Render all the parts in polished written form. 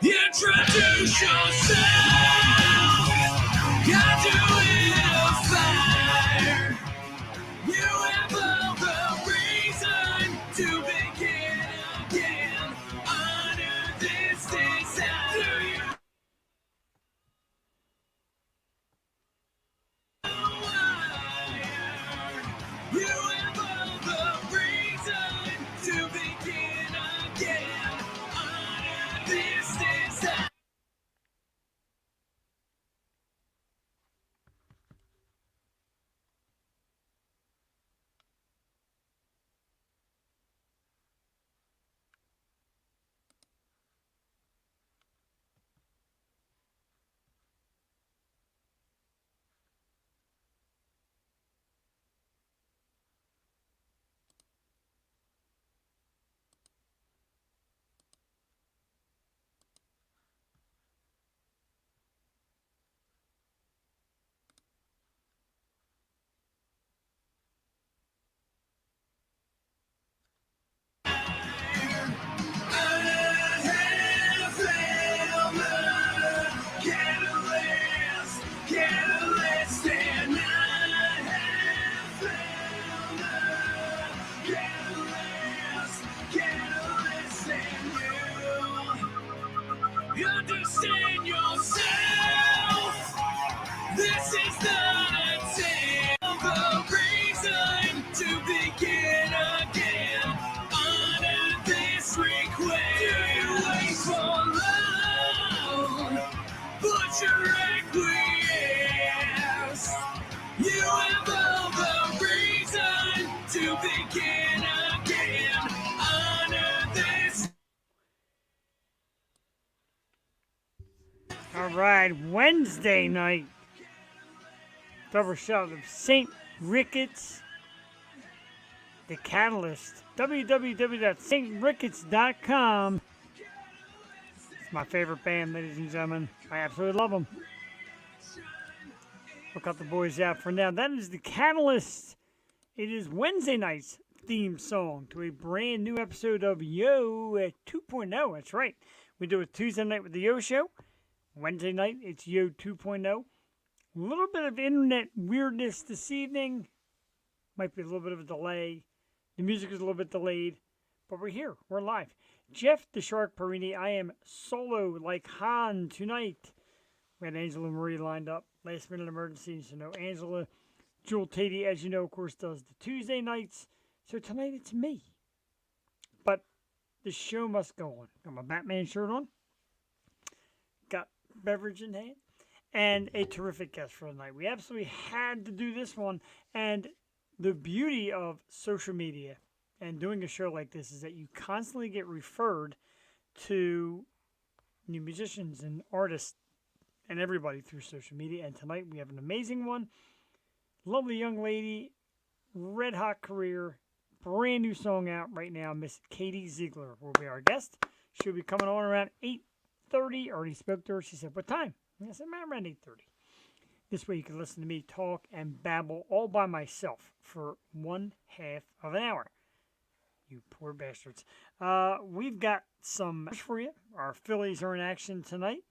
Introduce yourself. Got to it a fire. You have all the reason to begin again. Honor this desire. You have all the reason to begin again. Honor this desire. Understand yourself. This is not a tale of a reason to begin again. Honor this request. Do you wait for love? Put your acquiesce. You have all the reason to begin again. Honor this. All right, Wednesday night. Double shot of St. Ricketts, The Catalyst. www.stricketts.com. It's my favorite band, ladies and gentlemen. I absolutely love them. Look out the boys out for now. That is The Catalyst. It is Wednesday night's theme song to a brand new episode of Yo at 2.0. That's right. We do it Tuesday night with the Yo Show. Wednesday night, it's Yo 2.0. A little bit of internet weirdness this evening. Might be a little bit of a delay. The music is a little bit delayed, but we're here. We're live. Jeff the Shark Perini. I am solo like Han tonight. We had Angela Marie lined up. Last minute emergencies. You know, Angela Jewel Tatey, as you know, of course, does the Tuesday nights. So tonight it's me. But the show must go on. Got my Batman shirt on. Got beverage in hand. And a terrific guest for the night. We absolutely had to do this one. And the beauty of social media and doing a show like this is that you constantly get referred to new musicians and artists and everybody through social media. And tonight we have an amazing one. Lovely young lady, red hot career, brand new song out right now. Miss Katie Ziegler will be our guest. She'll be coming on around 8:30. Already spoke to her. She said, "What time?" I said, "Around 8:30. This way you can listen to me talk and babble all by myself for 1/2 of an hour. You poor bastards. We've got some for you. Our Phillies are in action tonight.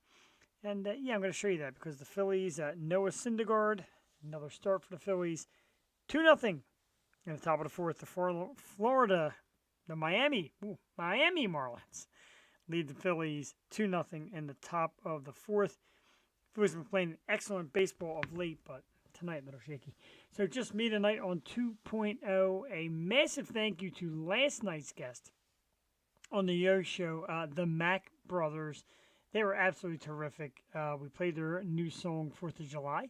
And yeah, I'm going to show you that because the Phillies, Noah Syndergaard, another start for the Phillies. 2-0 in the top of the fourth. The Miami Marlins lead the Phillies 2-0 in the top of the fourth. Phillies have been playing excellent baseball of late, but tonight a little shaky. So just me tonight on 2.0. A massive thank you to last night's guest on the Yo Show, the Mack Brothers. They were absolutely terrific. We played their new song, 4th of July.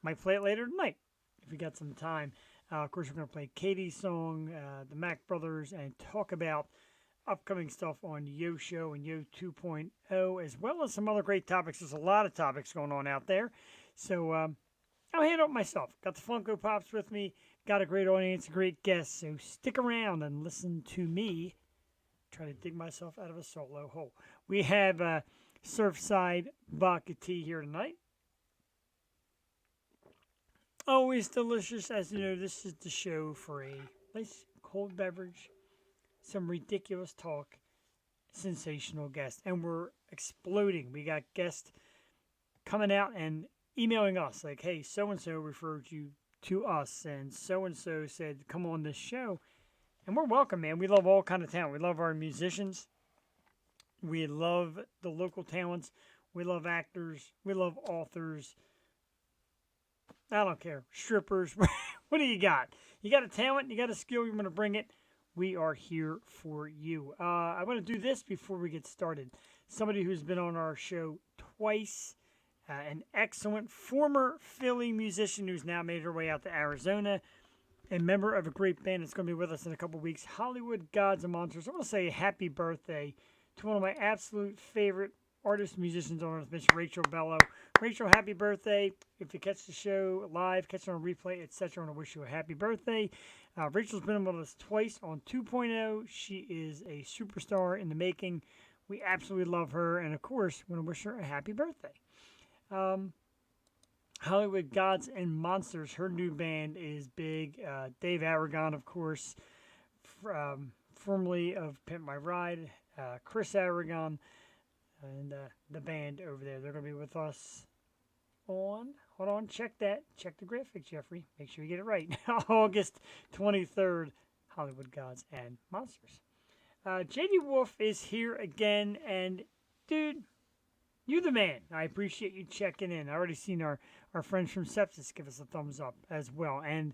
Might play it later tonight if we got some time. Of course, we're going to play Katie's song, the Mack Brothers, and talk about upcoming stuff on Yo Show and Yo 2.0, as well as some other great topics. There's a lot of topics going on out there. So I'll handle it myself. Got the Funko Pops with me. Got a great audience, a great guest. So stick around and listen to me try to dig myself out of a solo hole. We have Surfside Vodka Tea here tonight. Always delicious. As you know, this is the show for a nice cold beverage, some ridiculous talk, sensational guests, and we're exploding. We got guests coming out and emailing us like, hey, so-and-so referred you to us, and so-and-so said, come on this show. And we're welcome, man. We love all kind of talent. We love our musicians. We love the local talents. We love actors. We love authors. I don't care. Strippers. What do you got? You got a talent. You got a skill. You want to bring it. We are here for you. I want to do this before we get started. Somebody who's been on our show twice. An excellent former Philly musician who's now made her way out to Arizona. A member of a great band that's going to be with us in a couple weeks. Hollywood Gods and Monsters. I want to say happy birthday to one of my absolute favorite artists, musicians on earth, Miss Rachel Bello. Rachel, happy birthday. If you catch the show live, catch it on replay, etc., I want to wish you a happy birthday. Rachel's been with us twice on 2.0. She is a superstar in the making. We absolutely love her. And, of course, we want to wish her a happy birthday. Hollywood Gods and Monsters, her new band is big. Dave Aragon, of course, formerly of Pimp My Ride, Chris Aragon, and the band over there. They're going to be with us on, hold on, check the graphic, Jeffrey. Make sure you get it right. August 23rd, Hollywood Gods and Monsters. JD Wolf is here again, and dude, you the man. I appreciate you checking in. I already seen our friends from Sepsis give us a thumbs up as well. And,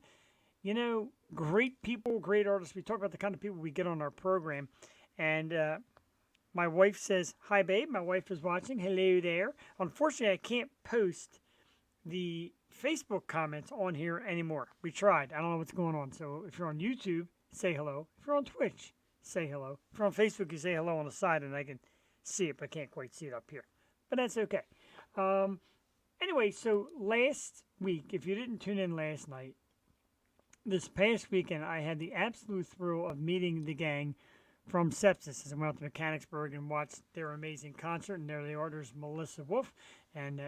you know, great people, great artists. We talk about the kind of people we get on our program. And my wife says, hi, babe. My wife is watching. Hello there. Unfortunately, I can't post the Facebook comments on here anymore. We tried. I don't know what's going on. So if you're on YouTube, say hello. If you're on Twitch, say hello. If you're on Facebook, you say hello on the side, and I can see it, but I can't quite see it up here. But that's okay. Anyway, so last week, if you didn't tune in last night, this past weekend, I had the absolute thrill of meeting the gang from Sepsis as I went out to Mechanicsburg and watched their amazing concert. And there they are. There's Melissa Wolf and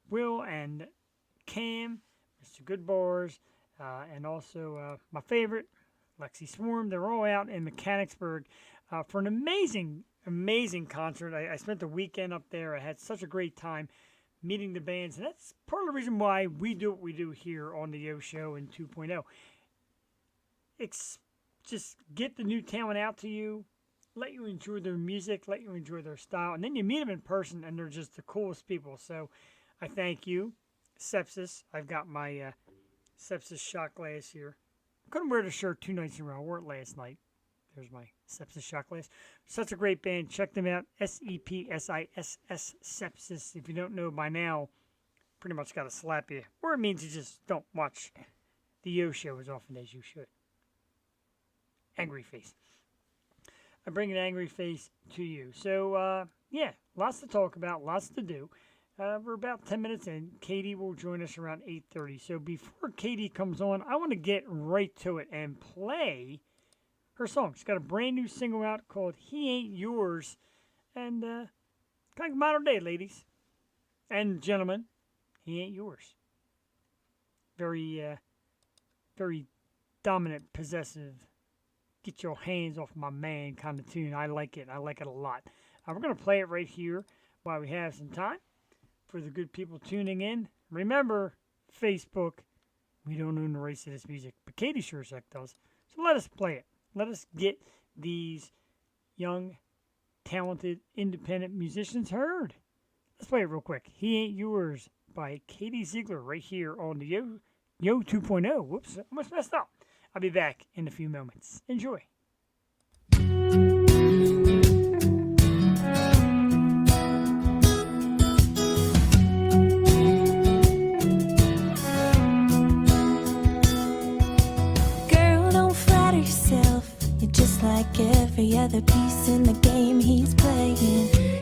Will and Cam, Mr. Goodbars, and also my favorite, Lexi Swarm. They're all out in Mechanicsburg for an amazing concert. I spent the weekend up there. I had such a great time meeting the bands, and that's part of the reason why we do what we do here on the Yo Show in 2.0. It's just get the new talent out to you, let you enjoy their music, let you enjoy their style, and then you meet them in person, and they're just the coolest people. So I thank you, Sepsis. I've got my Sepsis shot glass here. Couldn't wear the shirt 2 nights in a row. I wore it last night. There's my Sepsis shot glass. Such a great band. Check them out. Sepsiss. Sepsis. If you don't know by now, pretty much got to slap you. Or it means you just don't watch the Yo Show as often as you should. Angry face. I bring an angry face to you. So, yeah, lots to talk about, lots to do. We're about 10 minutes in. Katie will join us around 8:30. So before Katie comes on, I want to get right to it and play her song. She's got a brand new single out called He Ain't Yours. And kind of modern day, ladies and gentlemen. He ain't yours. Very dominant, possessive, get your hands off my man kind of tune. I like it. I like it a lot. We're going to play it right here while we have some time for the good people tuning in. Remember, Facebook, we don't own the rights to this music, but Katie sure as heck does. So let us play it. Let us get these young, talented, independent musicians heard. Let's play it real quick. He Ain't Yours by Katie Ziegler right here on the Yo 2.0. Whoops, I almost messed up. I'll be back in a few moments. Enjoy. Girl, don't flatter yourself. You're just like every other piece in the game he's playing.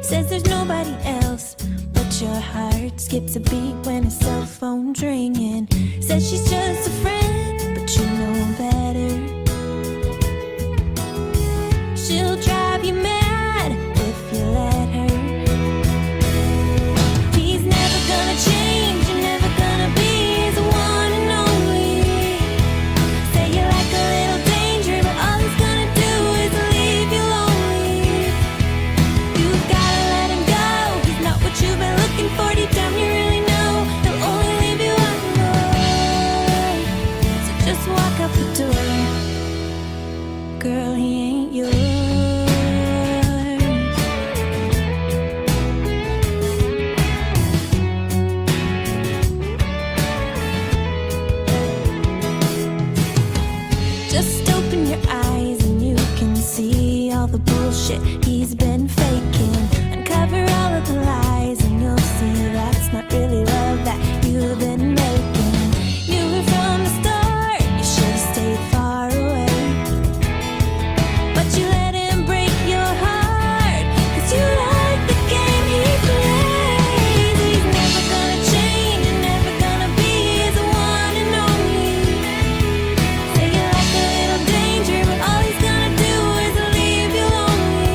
Says there's nobody else, but your heart skips a beat when his cell phone's ringing. Says she's just a friend, but you know better. She'll drive you mad if you let her. He's never gonna change, you're never gonna be his one and only. Say you like a little danger, but all he's gonna do is leave you lonely. he's been faking. Uncover all of the lies and you'll see that's not really love that you've been making. Knew it from the start, you should've stayed far away. But you let him break your heart, 'cause you like the game he plays. He's never gonna change and never gonna be the one and only. Say you like a little danger, but all he's gonna do is leave you lonely.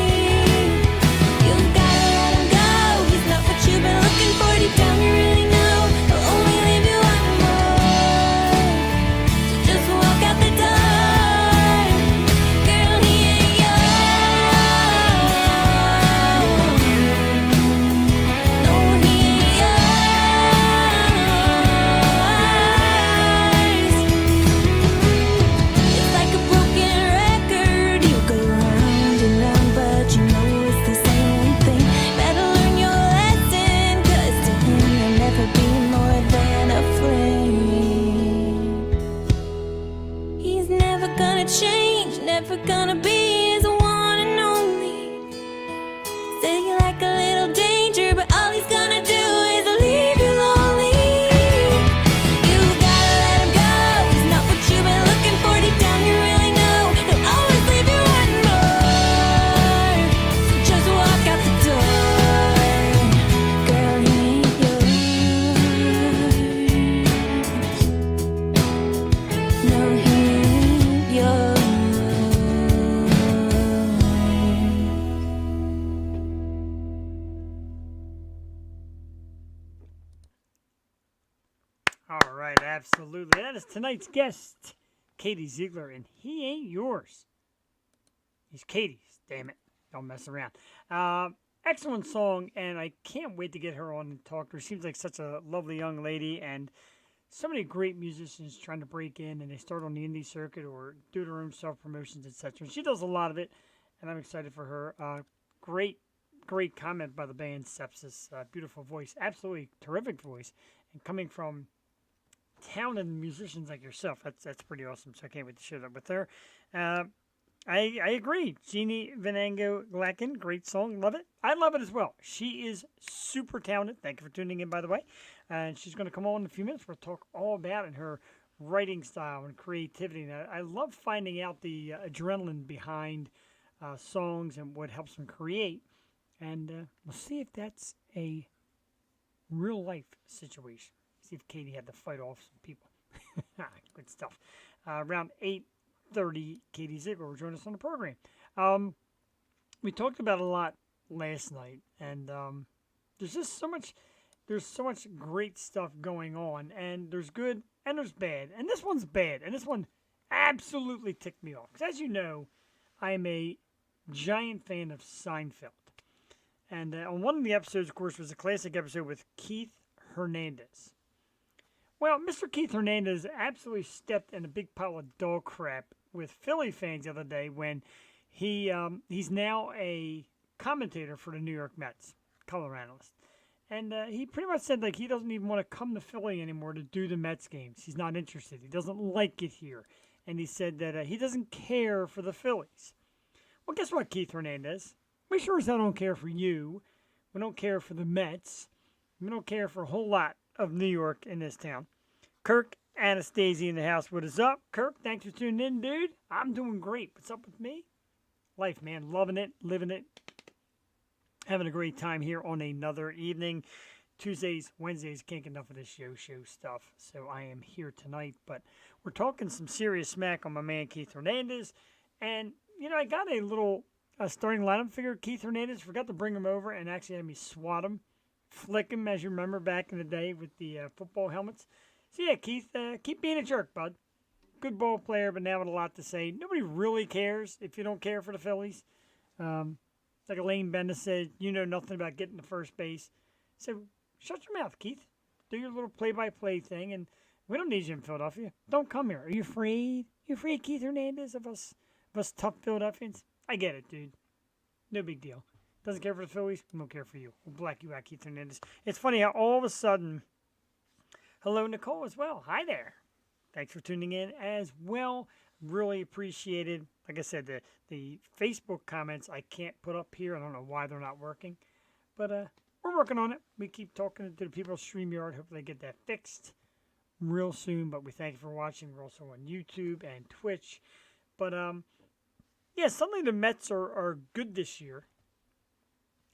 You gotta let him go, he's not what you've been looking for. Deep down you really know he'll only leave you one more. So just walk out the door. Girl, he ain't yours. No, he ain't yours. It's like a broken record. You go round and round, but you know it's the same thing. Better learn your lesson, 'cause to him you'll never be more than a friend. He's never gonna change, never gonna be his one and only. Say you like a little danger, but all he's gonna do is leave you lonely. You gotta let him go, he's not what you've been looking for. Deep down you really know he'll always leave you one more. So just walk out the door. Girl, he ain't yours. No, he ain't yours. All right, absolutely. That is tonight's guest, Katie Ziegler, and he ain't yours. He's Katie's, damn it. Don't mess around. Excellent song, and I can't wait to get her on and talk to her. Seems like such a lovely young lady, and so many great musicians trying to break in, and they start on the indie circuit or do their own self-promotions, etc. She does a lot of it, and I'm excited for her. Great comment by the band Sepsis. Beautiful voice, absolutely terrific voice, and coming from talented musicians like yourself, that's pretty awesome. So I can't wait to share that with her. I agree. Jeannie Venango Glacken, great song, love it. I love it as well. She is super talented. Thank you for tuning in, by the way. And she's going to come on in a few minutes. We'll talk all about it, her writing style and creativity. And I love finding out the adrenaline behind songs and what helps them create. And we'll see if that's a real life situation. See if Katie had to fight off some people. Good stuff. Around 8:30, Katie Ziegler will join us on the program. We talked about a lot last night, and there's just so much great stuff going on, and there's good and there's bad, and this one's bad, and this one absolutely ticked me off. Because as you know, I am a giant fan of Seinfeld, and on one of the episodes, of course, was a classic episode with Keith Hernandez. Well, Mr. Keith Hernandez absolutely stepped in a big pile of dog crap with Philly fans the other day when he's now a commentator for the New York Mets, color analyst. And he pretty much said like he doesn't even want to come to Philly anymore to do the Mets games. He's not interested. He doesn't like it here. And he said that he doesn't care for the Phillies. Well, guess what, Keith Hernandez? We sure as hell don't care for you. We don't care for the Mets. We don't care for a whole lot of New York in this town. Kirk Anastasia in the house. What is up? Kirk, thanks for tuning in, dude. I'm doing great. What's up with me? Life, man. Loving it, living it. Having a great time here on another evening. Tuesdays, Wednesdays, can't get enough of this show stuff. So I am here tonight. But we're talking some serious smack on my man Keith Hernandez. And, you know, I got a little starting lineup figure. Keith Hernandez, forgot to bring him over and actually had me swat him. Flick him, as you remember back in the day with the football helmets. So yeah, Keith, keep being a jerk, bud. Good ball player, but now with a lot to say. Nobody really cares if you don't care for the Phillies. Like Elaine Bendis said, you know nothing about getting to first base. So shut your mouth, Keith. Do your little play-by-play thing, and we don't need you in Philadelphia. Don't come here. Are you afraid? You afraid, Keith Hernandez, of us tough Philadelphians? I get it, dude. No big deal. Doesn't care for the Phillies? We don't care for you. We'll black you out, Keith Hernandez. It's funny how all of a sudden, hello, Nicole, as well. Hi there. Thanks for tuning in as well. Really appreciated. Like I said, the Facebook comments I can't put up here. I don't know why they're not working. But we're working on it. We keep talking to the people at StreamYard. Hopefully they get that fixed real soon. But we thank you for watching. We're also on YouTube and Twitch. But yeah, suddenly the Mets are good this year.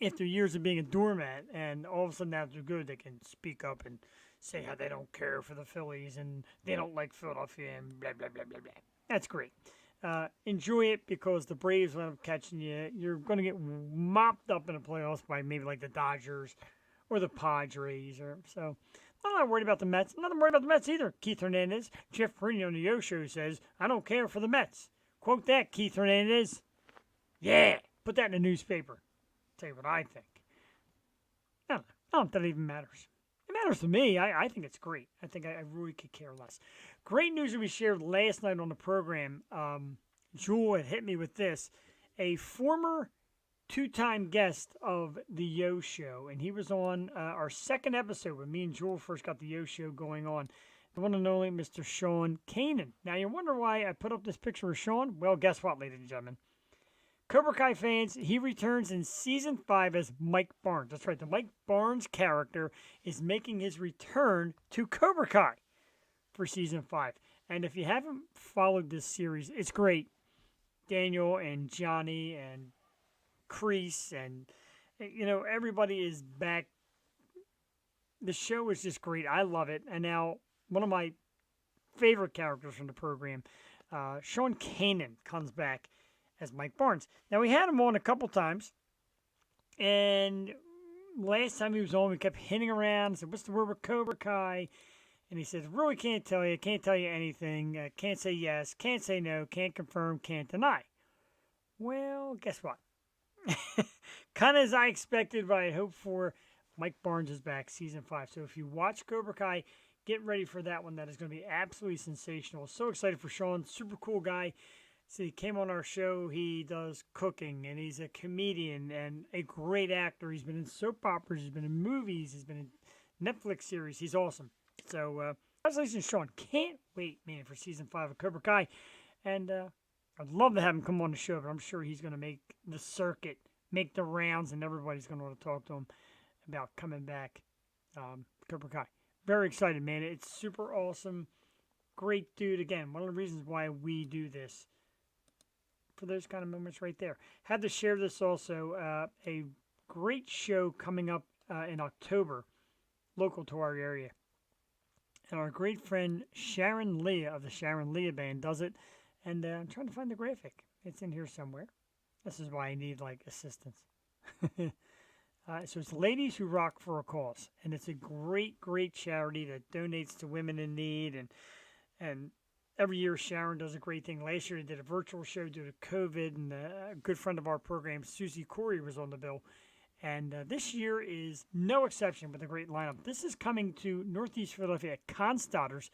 After years of being a doormat, and all of a sudden now they're good, they can speak up and say how they don't care for the Phillies and they don't like Philadelphia and blah, blah, blah, blah, blah. That's great. Enjoy it because the Braves will end up catching you. You're going to get mopped up in the playoffs by maybe like the Dodgers or the Padres. So I'm not worried about the Mets. I'm not worried about the Mets either. Keith Hernandez, Jeff Perino on the Yo Show says, I don't care for the Mets. Quote that, Keith Hernandez. Yeah, put that in the newspaper. Tell you what I think. I don't know if that even matters. It matters to me. I think it's great. I think I really could care less. Great news that we shared last night on the program. Jewel had hit me with this. A former two-time guest of the Yo Show, and he was on our second episode when me and Jewel first got the Yo Show going on. The one and only Mr. Sean Kanan. Now, you wonder why I put up this picture of Sean? Well, guess what, ladies and gentlemen? Cobra Kai fans, he returns in Season 5 as Mike Barnes. That's right, the Mike Barnes character is making his return to Cobra Kai for Season 5. And if you haven't followed this series, it's great. Daniel and Johnny and Kreese and, everybody is back. The show is just great. I love it. And now, one of my favorite characters from the program, Sean Kanan, comes back as Mike Barnes. Now, we had him on a couple times, and last time he was on, we kept hinting around and said, what's the word with Cobra Kai? And he says, really can't tell you anything, can't say yes, can't say no, can't confirm, can't deny. Well, guess what? Kind of as I expected, but I hoped for, Mike Barnes is back, Season 5. So if you watch Cobra Kai, get ready for that one. That is going to be absolutely sensational. So excited for Sean, super cool guy. So he came on our show. He does cooking, and he's a comedian and a great actor. He's been in soap operas. He's been in movies. He's been in Netflix series. He's awesome. So congratulations, Sean. Can't wait, man, for Season 5 of Cobra Kai. And I'd love to have him come on the show, but I'm sure he's going to make the circuit, make the rounds, and everybody's going to want to talk to him about coming back. Cobra Kai. Very excited, man. It's super awesome. Great dude. Again, one of the reasons why we do this. For those kind of moments right there. Had to share this also. A great show coming up in October, local to our area. And our great friend Sharon Leah of the Sharon Leah Band does it. And I'm trying to find the graphic. It's in here somewhere. This is why I need, assistance. So it's Ladies Who Rock for a Cause. And it's a great, great charity that donates to women in need. And every year, Sharon does a great thing. Last year, they did a virtual show due to COVID, and a good friend of our program, Susie Corey, was on the bill. And this year is no exception with a great lineup. This is coming to Northeast Philadelphia at Constadters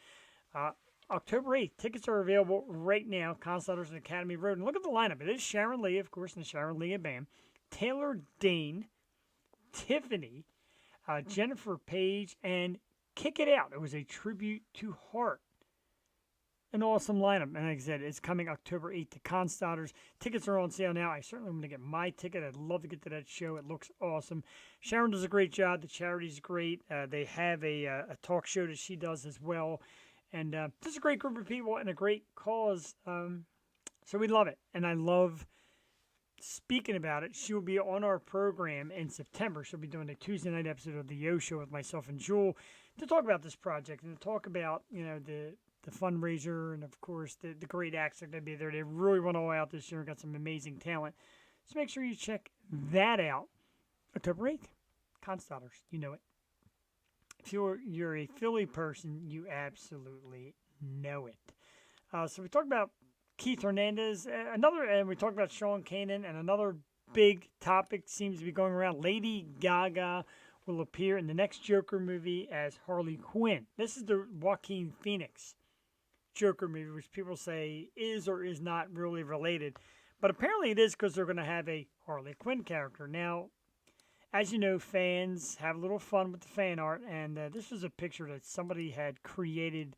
October 8th. Tickets are available right now, Constadters and Academy Road. And look at the lineup. It is Sharon Leah, of course, and the Sharon Leah Band. Taylor Dane, Tiffany, Jennifer Page, and Kick It Out. It was a tribute to Heart. An awesome lineup. And like I said, it's coming October 8th to Constadters. Tickets are on sale now. I certainly want to get my ticket. I'd love to get to that show. It looks awesome. Sharon does a great job. The charity's great. They have a talk show that she does as well. And just a great group of people and a great cause. So we love it. And I love speaking about it. She will be on our program in September. She'll be doing a Tuesday night episode of the Yo Show with myself and Jewel to talk about this project and to talk about, the fundraiser, and of course the great acts that are going to be there. They really went all out this year and got some amazing talent. So make sure you check that out. October 8th, Constadters, you know it. If you're a Philly person, you absolutely know it. So we talked about Keith Hernandez, and we talked about Sean Kanan, and another big topic seems to be going around. Lady Gaga will appear in the next Joker movie as Harley Quinn. This is the Joaquin Phoenix Joker movie, which people say is or is not really related. But apparently it is because they're going to have a Harley Quinn character. Now, as you know, fans have a little fun with the fan art, and this was a picture that somebody had created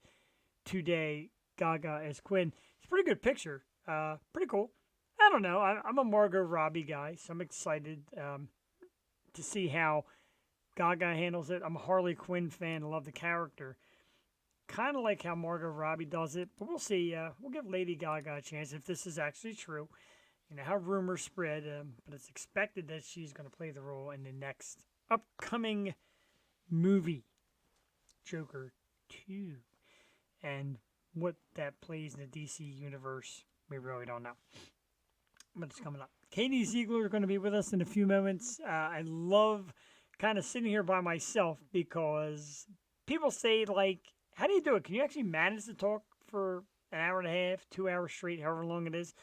today, Gaga as Quinn. It's a pretty good picture. Pretty cool. I don't know. I'm a Margot Robbie guy, so I'm excited to see how Gaga handles it. I'm a Harley Quinn fan. I love the character. Kind of like how Margot Robbie does it, but we'll see. We'll give Lady Gaga a chance if this is actually true. You know how rumors spread, but it's expected that she's going to play the role in the next upcoming movie, Joker 2. And what that plays in the DC universe, we really don't know. But it's coming up. Katie Ziegler is going to be with us in a few moments. I love kind of sitting here by myself because people say, like, how do you do it? Can you actually manage to talk for an hour and a half, 2 hours straight, however long it is?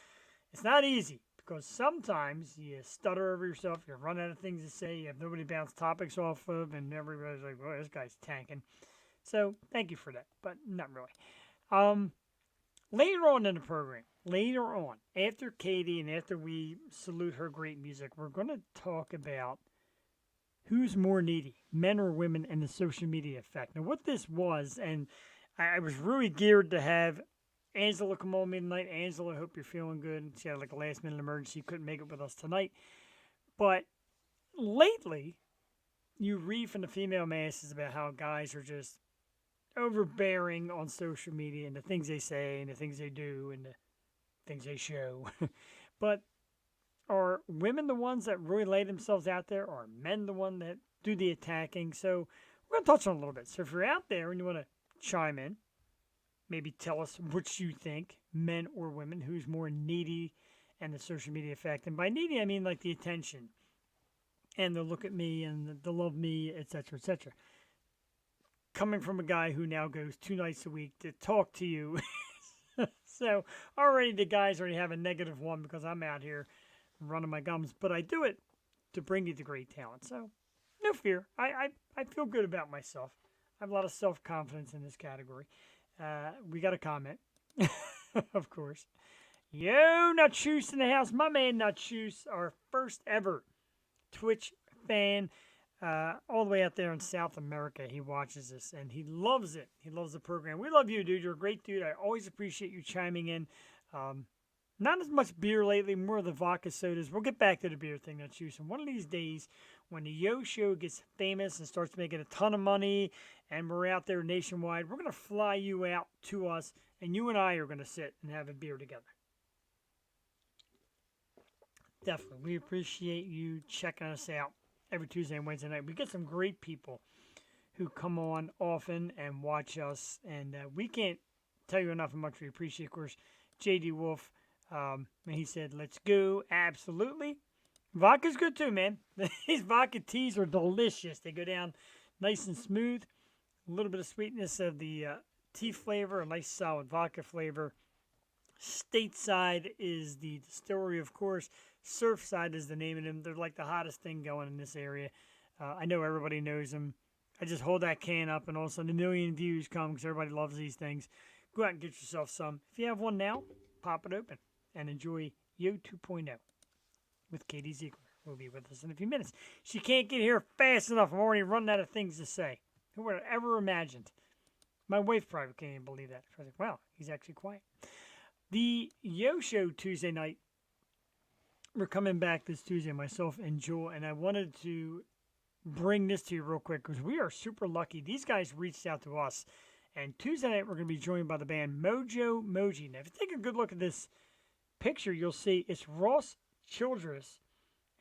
It's not easy because sometimes you stutter over yourself, you run out of things to say, you have nobody to bounce topics off of, and everybody's like, well, this guy's tanking. So thank you for that, but not really. Later on in the program, later on, after Katie and after we salute her great music, we're going to talk about who's more needy, men or women, and the social media effect. Now, what this was, and I was really geared to have Angela come on me tonight. Angela, I hope you're feeling good. She had like a last-minute emergency, couldn't make it with us tonight. But lately, you read from the female masses about how guys are just overbearing on social media and the things they say and the things they do and the things they show. But are women the ones that really lay themselves out there? Or are men the one that do the attacking? So we're going to touch on it a little bit. So if you're out there and you want to chime in, maybe tell us what you think, men or women, who's more needy and the social media effect. And by needy, I mean like the attention and the look at me and the love me, etc., etc. Coming from a guy who now goes 2 nights a week to talk to you. So already the guys already have a -1 because I'm out here running my gums. But I do it to bring you the great talent. So no fear. I feel good about myself. I have a lot of self-confidence in this category. We got a comment, of course. Yo, Nutchoose in the house. My man Nutchoose, our first ever Twitch fan. All the way out there in South America, he watches this, and he loves it. He loves the program. We love you, dude. You're a great dude. I always appreciate you chiming in. Not as much beer lately, more of the vodka sodas. We'll get back to the beer thing, that's you. And one of these days, when the Yo Show gets famous and starts making a ton of money, and we're out there nationwide, we're going to fly you out to us, and you and I are going to sit and have a beer together. Definitely. We appreciate you checking us out every Tuesday and Wednesday night. We get some great people who come on often and watch us, and we can't tell you enough how much we appreciate. Of course, J.D. Wolf, and he said, let's go. Absolutely. Vodka's good too, man. These vodka teas are delicious. They go down nice and smooth. A little bit of sweetness of the tea flavor, a nice solid vodka flavor. Stateside is the distillery, of course. Surfside is the name of them. They're like the hottest thing going in this area. I know everybody knows them. I just hold that can up and all of a sudden a million views come because everybody loves these things. Go out and get yourself some. If you have one now, pop it open and enjoy Yo 2.0 with Katie Ziegler. Will be with us in a few minutes. She can't get here fast enough. I'm already running out of things to say. Who would have ever imagined? My wife probably can't even believe that. I was like, wow, he's actually quiet. The Yo Show Tuesday night. We're coming back this Tuesday, myself and Jewel, and I wanted to bring this to you real quick because we are super lucky. These guys reached out to us, and Tuesday night we're going to be joined by the band Mojo Moji. Now, if you take a good look at this picture, you'll see it's Ross Childress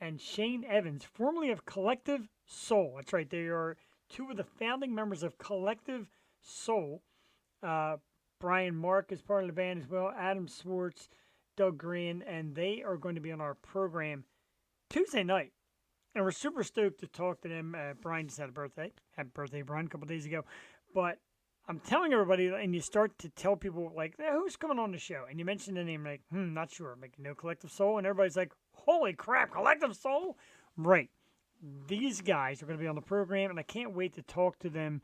and Shane Evans, formerly of Collective Soul. That's right. They are 2 of the founding members of Collective Soul. Brian Mark is part of the band as well. Adam Swartz, Doug Green, and they are going to be on our program Tuesday night. And we're super stoked to talk to them. Brian just had a birthday. Happy birthday, Brian, a couple days ago. But I'm telling everybody, and you start to tell people, like, who's coming on the show? And you mention the name, like, not sure. I'm like, no, Collective Soul. And everybody's like, holy crap, Collective Soul? Right. These guys are going to be on the program, and I can't wait to talk to them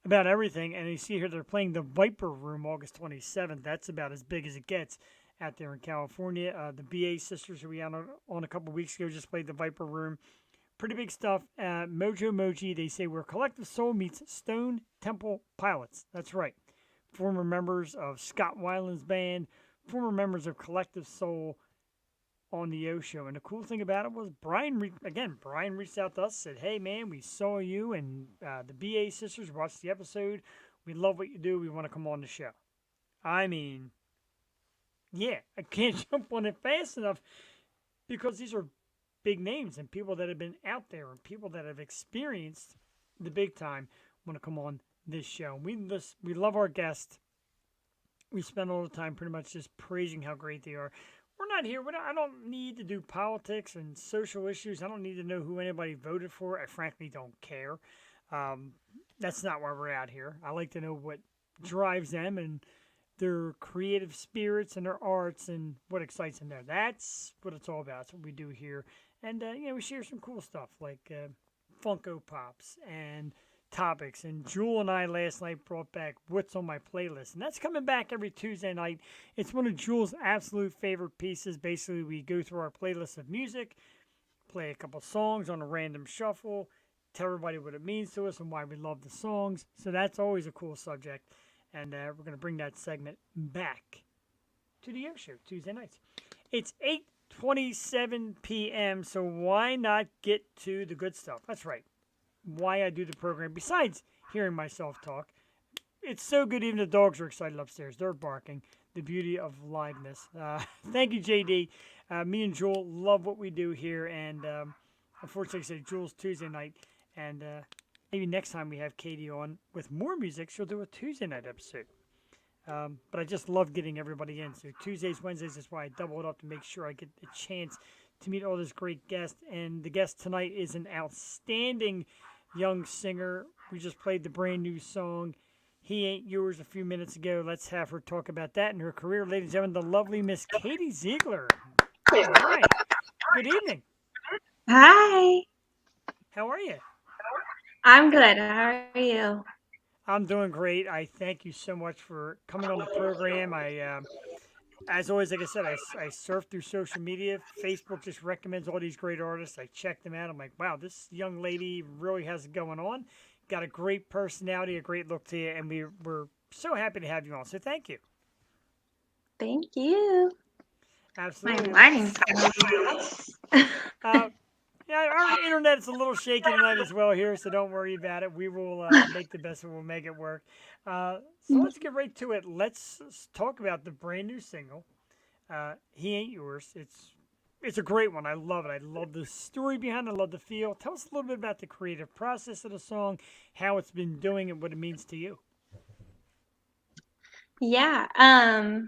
about everything. And you see here they're playing the Viper Room August 27th. That's about as big as it gets out there in California. The BA Sisters, who we had on a couple weeks ago, just played the Viper Room. Pretty big stuff. Mojo Moji, they say where Collective Soul meets Stone Temple Pilots. That's right. Former members of Scott Weiland's band, former members of Collective Soul on the Yo Show. And the cool thing about it was Brian reached out to us, said, "Hey man, we saw you and the BA sisters watched the episode. We love what you do. We want to come on the show." I mean, yeah, I can't jump on it fast enough because these are big names and people that have been out there and people that have experienced the big time want to come on this show. We love our guests. We spend all the time pretty much just praising how great they are. We're not here. I don't need to do politics and social issues. I don't need to know who anybody voted for. I frankly don't care. That's not why we're out here. I like to know what drives them and their creative spirits and their arts and what excites them there. That's what it's all about. That's what we do here. And, we share some cool stuff like Funko Pops and topics. And Jewel and I last night brought back What's on My Playlist. And that's coming back every Tuesday night. It's one of Jewel's absolute favorite pieces. Basically, we go through our playlist of music, play a couple songs on a random shuffle, tell everybody what it means to us and why we love the songs. So that's always a cool subject. And we're going to bring that segment back to the Yo Show Tuesday nights. It's 8:27 p.m., so why not get to the good stuff? That's right. Why I do the program, besides hearing myself talk. It's so good even the dogs are excited upstairs. They're barking. The beauty of liveness. Thank you, JD. Me and Jewel love what we do here, and unfortunately, I said Jewel's Tuesday night, and maybe next time we have Katie on with more music, she'll do a Tuesday night episode. But I just love getting everybody in. So Tuesdays, Wednesdays, that's why I double it up to make sure I get a chance to meet all this great guests. And the guest tonight is an outstanding young singer. We just played the brand new song, He Ain't Yours, a few minutes ago. Let's have her talk about that and her career. Ladies and gentlemen, the lovely Miss Katie Ziegler. All right. Good evening. Hi. How are you? I'm good. How are you? I'm doing great. I thank you so much for coming on the program. As always, like I said, I surf through social media. Facebook just recommends all these great artists. I check them out. I'm like, wow, this young lady really has it going on. Got a great personality, a great look to you, and we're so happy to have you on. So thank you. Thank you. Absolutely. My lighting's Yeah, our internet's a little shaky tonight as well here, so don't worry about it. We will make the best of it. We'll make it work. So let's get right to it. Let's talk about the brand new single, He Ain't Yours. It's a great one. I love it. I love the story behind it. I love the feel. Tell us a little bit about the creative process of the song, how it's been doing, and what it means to you. Yeah. I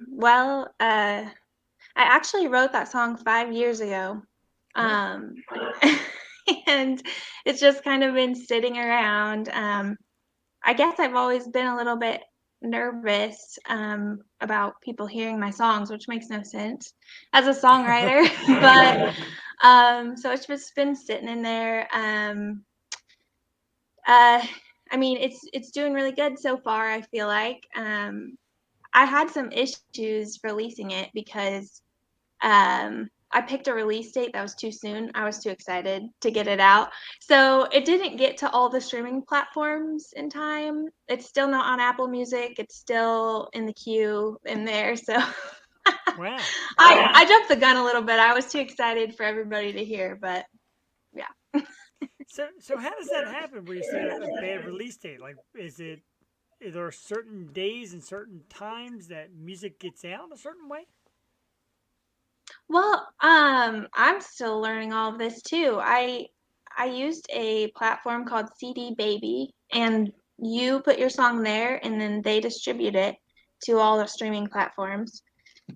actually wrote that song 5 years ago. And it's just kind of been sitting around. I guess I've always been a little bit nervous about people hearing my songs, which makes no sense as a songwriter. But so it's just been sitting in there. I mean, it's doing really good so far, I feel like. I had some issues releasing it because I picked a release date that was too soon. I was too excited to get it out. So it didn't get to all the streaming platforms in time. It's still not on Apple Music. It's still in the queue in there. So Wow. I jumped the gun a little bit. I was too excited for everybody to hear, but yeah. So how does that happen where you say a bad release date? Like, is there certain days and certain times that music gets out a certain way? Well, I'm still learning all of this too. I used a platform called CD Baby, and you put your song there, and then they distribute it to all the streaming platforms.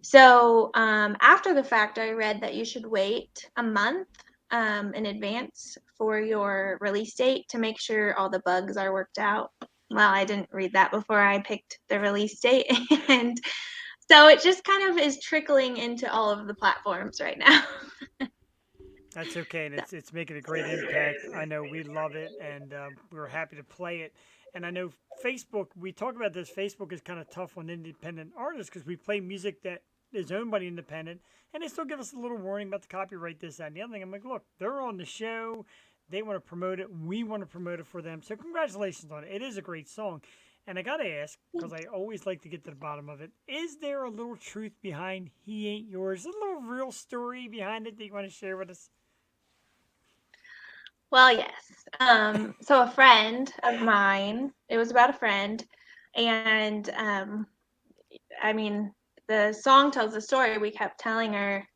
So after the fact, I read that you should wait a month in advance for your release date to make sure all the bugs are worked out. Well, I didn't read that before I picked the release date, and so it just kind of is trickling into all of the platforms right now. That's okay, and it's making a great impact. I know we love it, and we're happy to play it. And I know Facebook, we talk about this, Facebook is kind of tough on independent artists because we play music that is owned by the independent, and they still give us a little warning about the copyright, this, that, and the other thing. I'm like, look, they're on the show. They want to promote it. We want to promote it for them. So congratulations on it. It is a great song. And I gotta ask, because I always like to get to the bottom of it, is there a little truth behind He Ain't Yours? A little real story behind it that you want to share with us? Well, yes. So a friend of mine, it was about a friend, and I mean, the song tells the story. We kept telling her,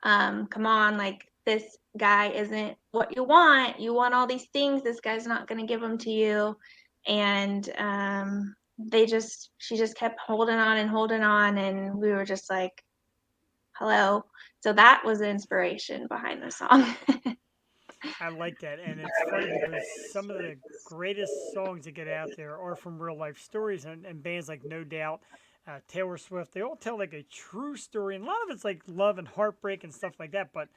come on, like this guy isn't what you want. You want all these things. This guy's not going to give them to you. And she just kept holding on and holding on. And we were just like, hello. So that was the inspiration behind the song. I like that, and it's funny because some of the greatest songs that get out there are from real life stories, and bands like No Doubt, Taylor Swift, they all tell like a true story, and a lot of it's like love and heartbreak and stuff like that. But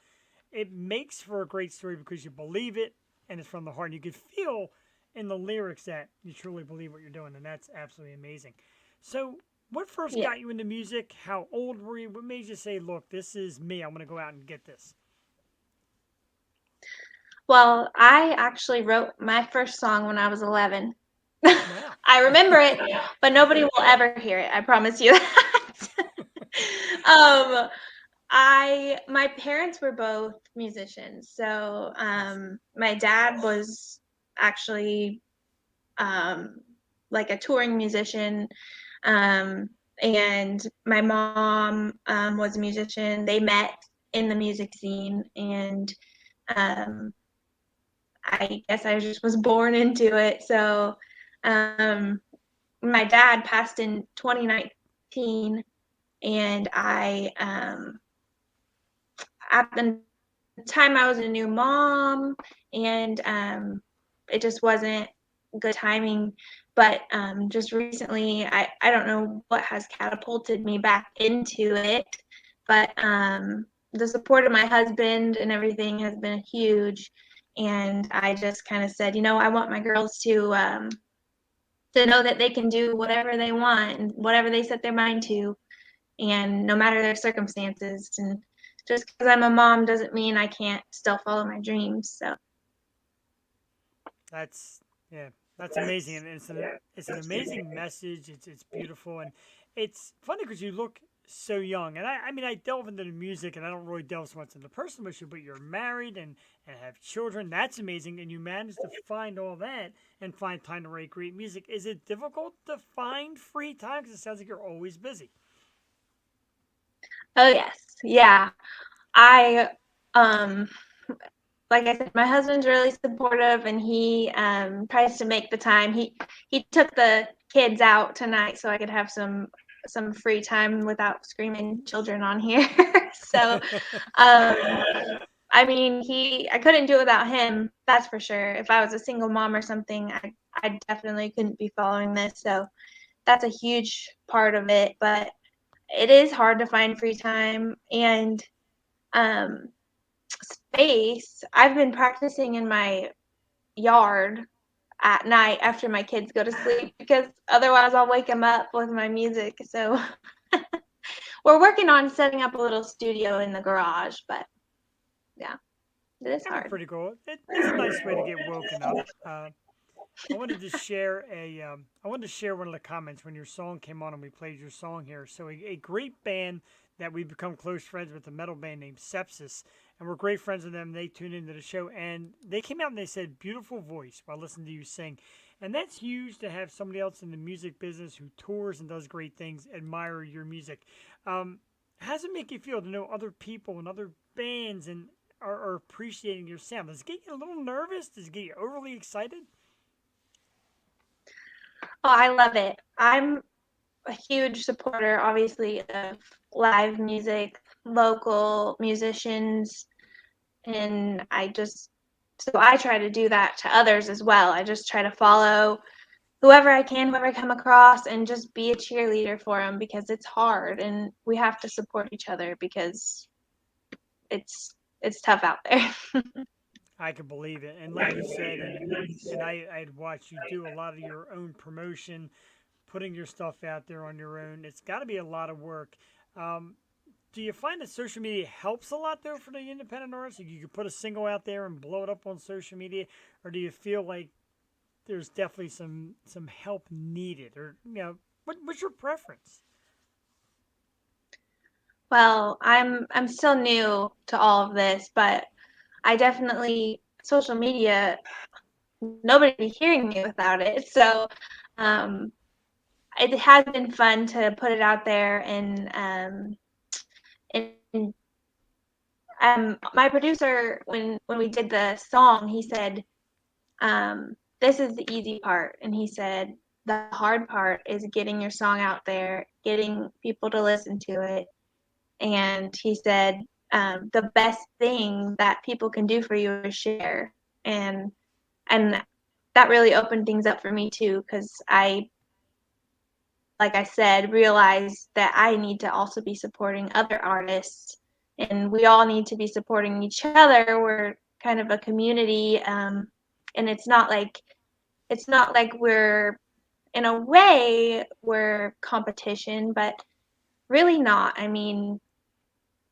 it makes for a great story because you believe it, and it's from the heart. And you can feel in the lyrics that you truly believe what you're doing, and that's absolutely amazing. So, what first Yeah. got you into music? How old were you? What made you say, "Look, this is me. I'm going to go out and get this"? Well, I actually wrote my first song when I was 11. Wow. I remember it, but nobody will ever hear it. I promise you that. um, my parents were both musicians. So, Nice. my dad was actually um, like a touring musician, um, and my mom was a musician. They met in the music scene, and um, I guess I just was born into it. So, um, my dad passed in 2019, and at the time I was a new mom, and it just wasn't good timing. But just recently, I don't know what has catapulted me back into it, but the support of my husband and everything has been huge. And I just kind of said, I want my girls to know that they can do whatever they want and whatever they set their mind to, and no matter their circumstances. And just because I'm a mom doesn't mean I can't still follow my dreams. So, That's yeah, that's amazing, and it's an amazing message. It's beautiful, and it's funny because you look so young. And I mean, I delve into the music, and I don't really delve so much into the personal issue. But you're married and have children. That's amazing, and you managed to find all that and find time to write great music. Is it difficult to find free time? Because it sounds like you're always busy. oh, yes. Yeah. I, um, like I said, my husband's really supportive, and he tries to make the time. He took the kids out tonight so I could have some free time without screaming children on here. So, um, I mean, I couldn't do it without him. That's for sure. If I was a single mom or something, I definitely couldn't be following this. So that's a huge part of it. But it is hard to find free time and um, space. I've been practicing in my yard at night after my kids go to sleep because otherwise I'll wake them up with my music. So we're working on setting up a little studio in the garage, but yeah, it is That's hard. pretty cool. It's a nice way to get woken up. I wanted to share one of the comments when your song came on and we played your song here. So a great band that we've become close friends with, a metal band named Sepsis, and we're great friends with them. They tuned into the show and they came out and they said, "Beautiful voice," while listening to you sing, and that's huge to have somebody else in the music business who tours and does great things admire your music. Um, how does it make you feel to know other people and other bands and are appreciating your sound? Does it get you a little nervous? Does it get you overly excited? Oh, I love it. I'm a huge supporter, obviously, of live music, local musicians, and so I try to do that to others as well. I just try to follow whoever I can, whoever I come across, and just be a cheerleader for them because it's hard and we have to support each other because it's tough out there. I can believe it. And like you said, and I'd watched you do a lot of your own promotion, putting your stuff out there on your own. It's got to be a lot of work. Um, do you find that social media helps a lot though for the independent artists? Like you could put a single out there and blow it up on social media, or do you feel like there's definitely some help needed, or what's your preference? Well, I'm still new to all of this, but I definitely social media. Nobody be hearing me without it. So um, it has been fun to put it out there, and my producer, when we did the song, he said, "This is the easy part," and he said the hard part is getting your song out there, getting people to listen to it, and he said the best thing that people can do for you is share, and that really opened things up for me too, because like I said, realize that I need to also be supporting other artists, and we all need to be supporting each other. We're kind of a community, and it's not like we're, in a way, we're competition, but really not. I mean,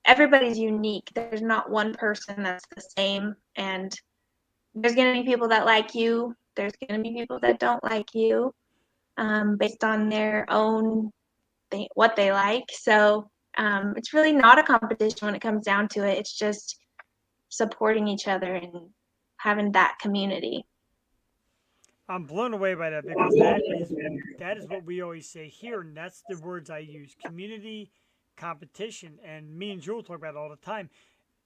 everybody's unique. There's not one person that's the same, and there's going to be people that like you. There's going to be people that don't like you, based on their own what they like. So it's really not a competition when it comes down to it. It's just supporting each other and having that community. I'm blown away by that because that is what we always say here, and that's the words I use: community, competition, and me and Jewel talk about it all the time.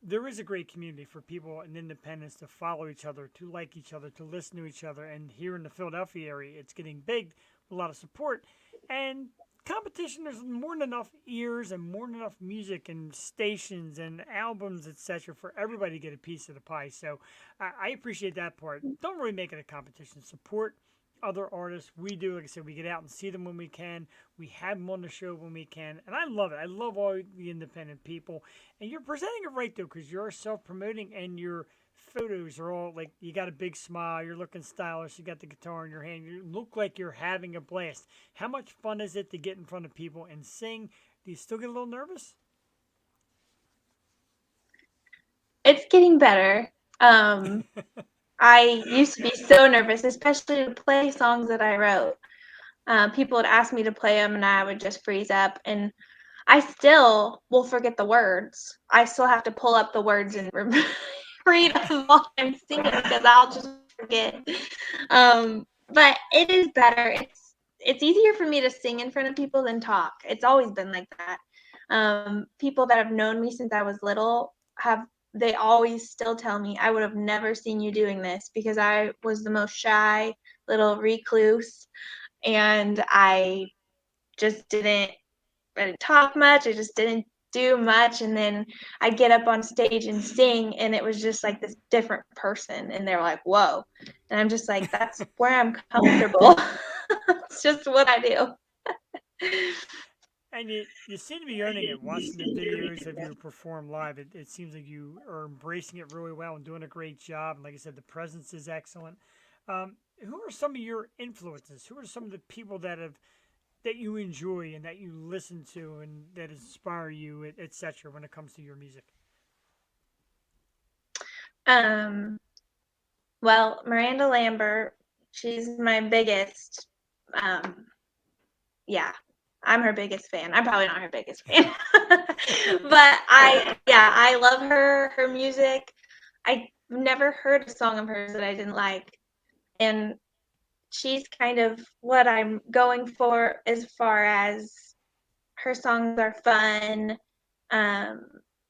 There is a great community for people and independents to follow each other, to like each other, to listen to each other. And here in the Philadelphia area, it's getting big with a lot of support. And competition, there's more than enough ears and more than enough music and stations and albums, etc., for everybody to get a piece of the pie. So I appreciate that part. Don't really make it a competition. Support other artists. We do, like I said, we get out and see them when we can. We have them on the show when we can, and I love it. I love all the independent people, and you're presenting it right though, because you're self-promoting, and your photos are all like you got a big smile, you're looking stylish, you got the guitar in your hand, you look like you're having a blast. How much fun is it to get in front of people and sing? Do you still get a little nervous? It's getting better. I used to be so nervous, especially to play songs that I wrote. People would ask me to play them, and I would just freeze up. And I still will forget the words. I still have to pull up the words and read them while I'm singing because I'll just forget. But it is better. It's easier for me to sing in front of people than talk. It's always been like that. People that have known me since I was little have they always still tell me I would have never seen you doing this because I was the most shy little recluse, and I didn't talk much. I just didn't do much. And then I'd get up on stage and sing, and it was just like this different person. And they're like, whoa. And I'm just like, that's where I'm comfortable. It's just what I do. And you seem to be earning it. Watching the videos of you perform live, it seems like you are embracing it really well and doing a great job. And like I said, the presence is excellent. Who are some of your influences? Who are some of the people that you enjoy and that you listen to and that inspire you, etc., when it comes to your music? Um, well, Miranda Lambert, she's my biggest, um, yeah, I'm her biggest fan. I'm probably not her biggest fan, but yeah, I love her music. I never heard a song of hers that I didn't like, and she's kind of what I'm going for as far as her songs are fun, um,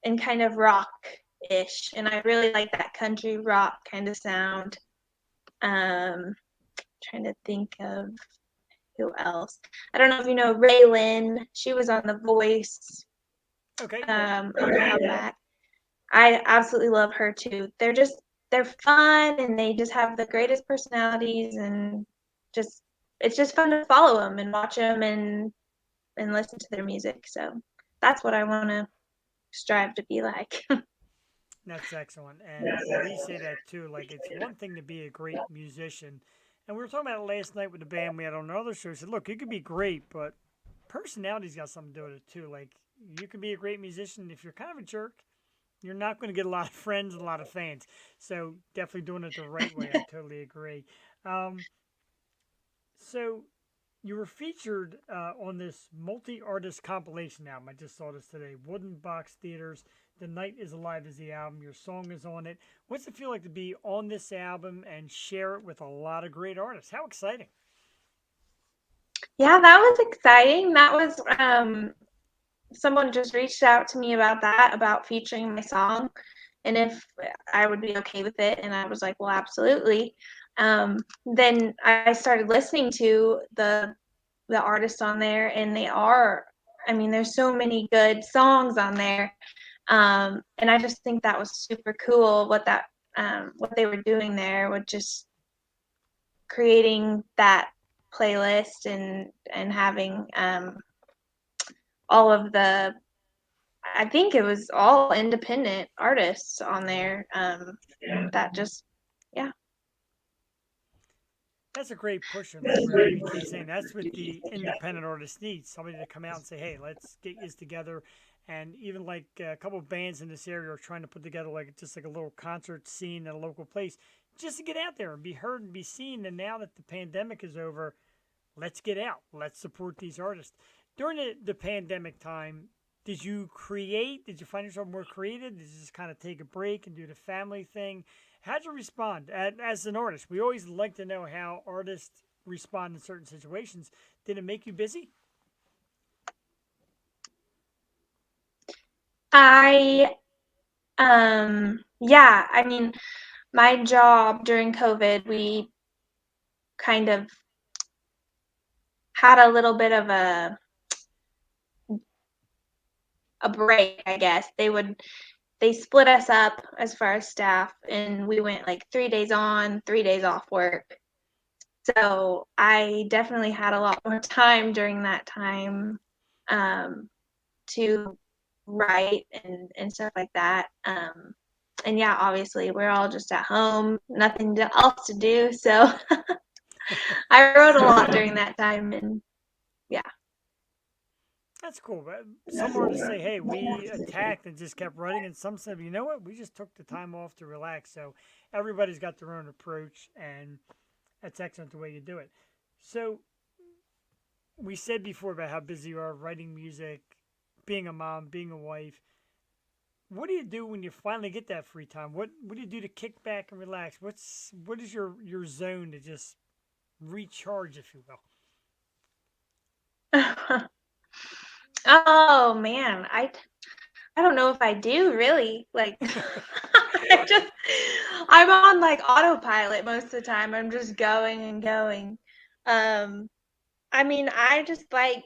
and kind of rock-ish, and I really like that country rock kind of sound. Trying to think of who else. I don't know if you know Raylan. She was on The Voice Okay, yeah. a while back. I absolutely love her too. They're fun, and they just have the greatest personalities, and just it's just fun to follow them and watch them and listen to their music. So that's what I want to strive to be like. That's excellent. And we say that too. Like, it's one thing to be a great musician. And we were talking about it last night with the band we had on another show. Said, look, you could be great, but personality's got something to do with it too. Like, you can be a great musician. If you're kind of a jerk, you're not going to get a lot of friends and a lot of fans. So definitely doing it the right way. I totally agree. Um, So you were featured on this multi-artist compilation album. I just saw this today. Wooden Box Theaters. The Night is Alive is the album. Your song is on it. What's it feel like to be on this album and share it with a lot of great artists? How exciting! Yeah, that was exciting. That was someone just reached out to me about that, about featuring my song, and if I would be okay with it. And I was like, well, absolutely. Then I started listening to the artists on there, and they are, I mean, there's so many good songs on there. And I just think that was super cool what they were doing there with just creating that playlist and having all of the, I think it was all independent artists on there. That just, yeah. That's a great push, and like we keep saying, that's what the independent artist needs: somebody to come out and say, "Hey, let's get this together." And even like a couple of bands in this area are trying to put together like just like a little concert scene at a local place, just to get out there and be heard and be seen. And now that the pandemic is over, let's get out. Let's support these artists. During the pandemic time, did you create? Did you find yourself more creative? Did you just kind of take a break and do the family thing? How'd you respond as an artist? We always like to know how artists respond in certain situations. Did it make you busy? I, yeah, I mean, my job during COVID, we kind of had a little bit of a break, I guess. They split us up as far as staff, and we went like 3 days on, 3 days off work. So I definitely had a lot more time during that time to write and stuff like that. And yeah, obviously we're all just at home, nothing else to do. So I wrote a lot during that time, and yeah. That's cool. But some artists say, "Hey, we attacked and just kept writing," and some said, "You know what? We just took the time off to relax." So everybody's got their own approach, and that's excellent the way you do it. So we said before about how busy you are writing music, being a mom, being a wife. What do you do when you finally get that free time? What do you do to kick back and relax? What is your zone to just recharge, if you will? Oh man, I don't know if I do really. Like I just I'm on like autopilot most of the time. I'm just going and going. Um I mean, I just like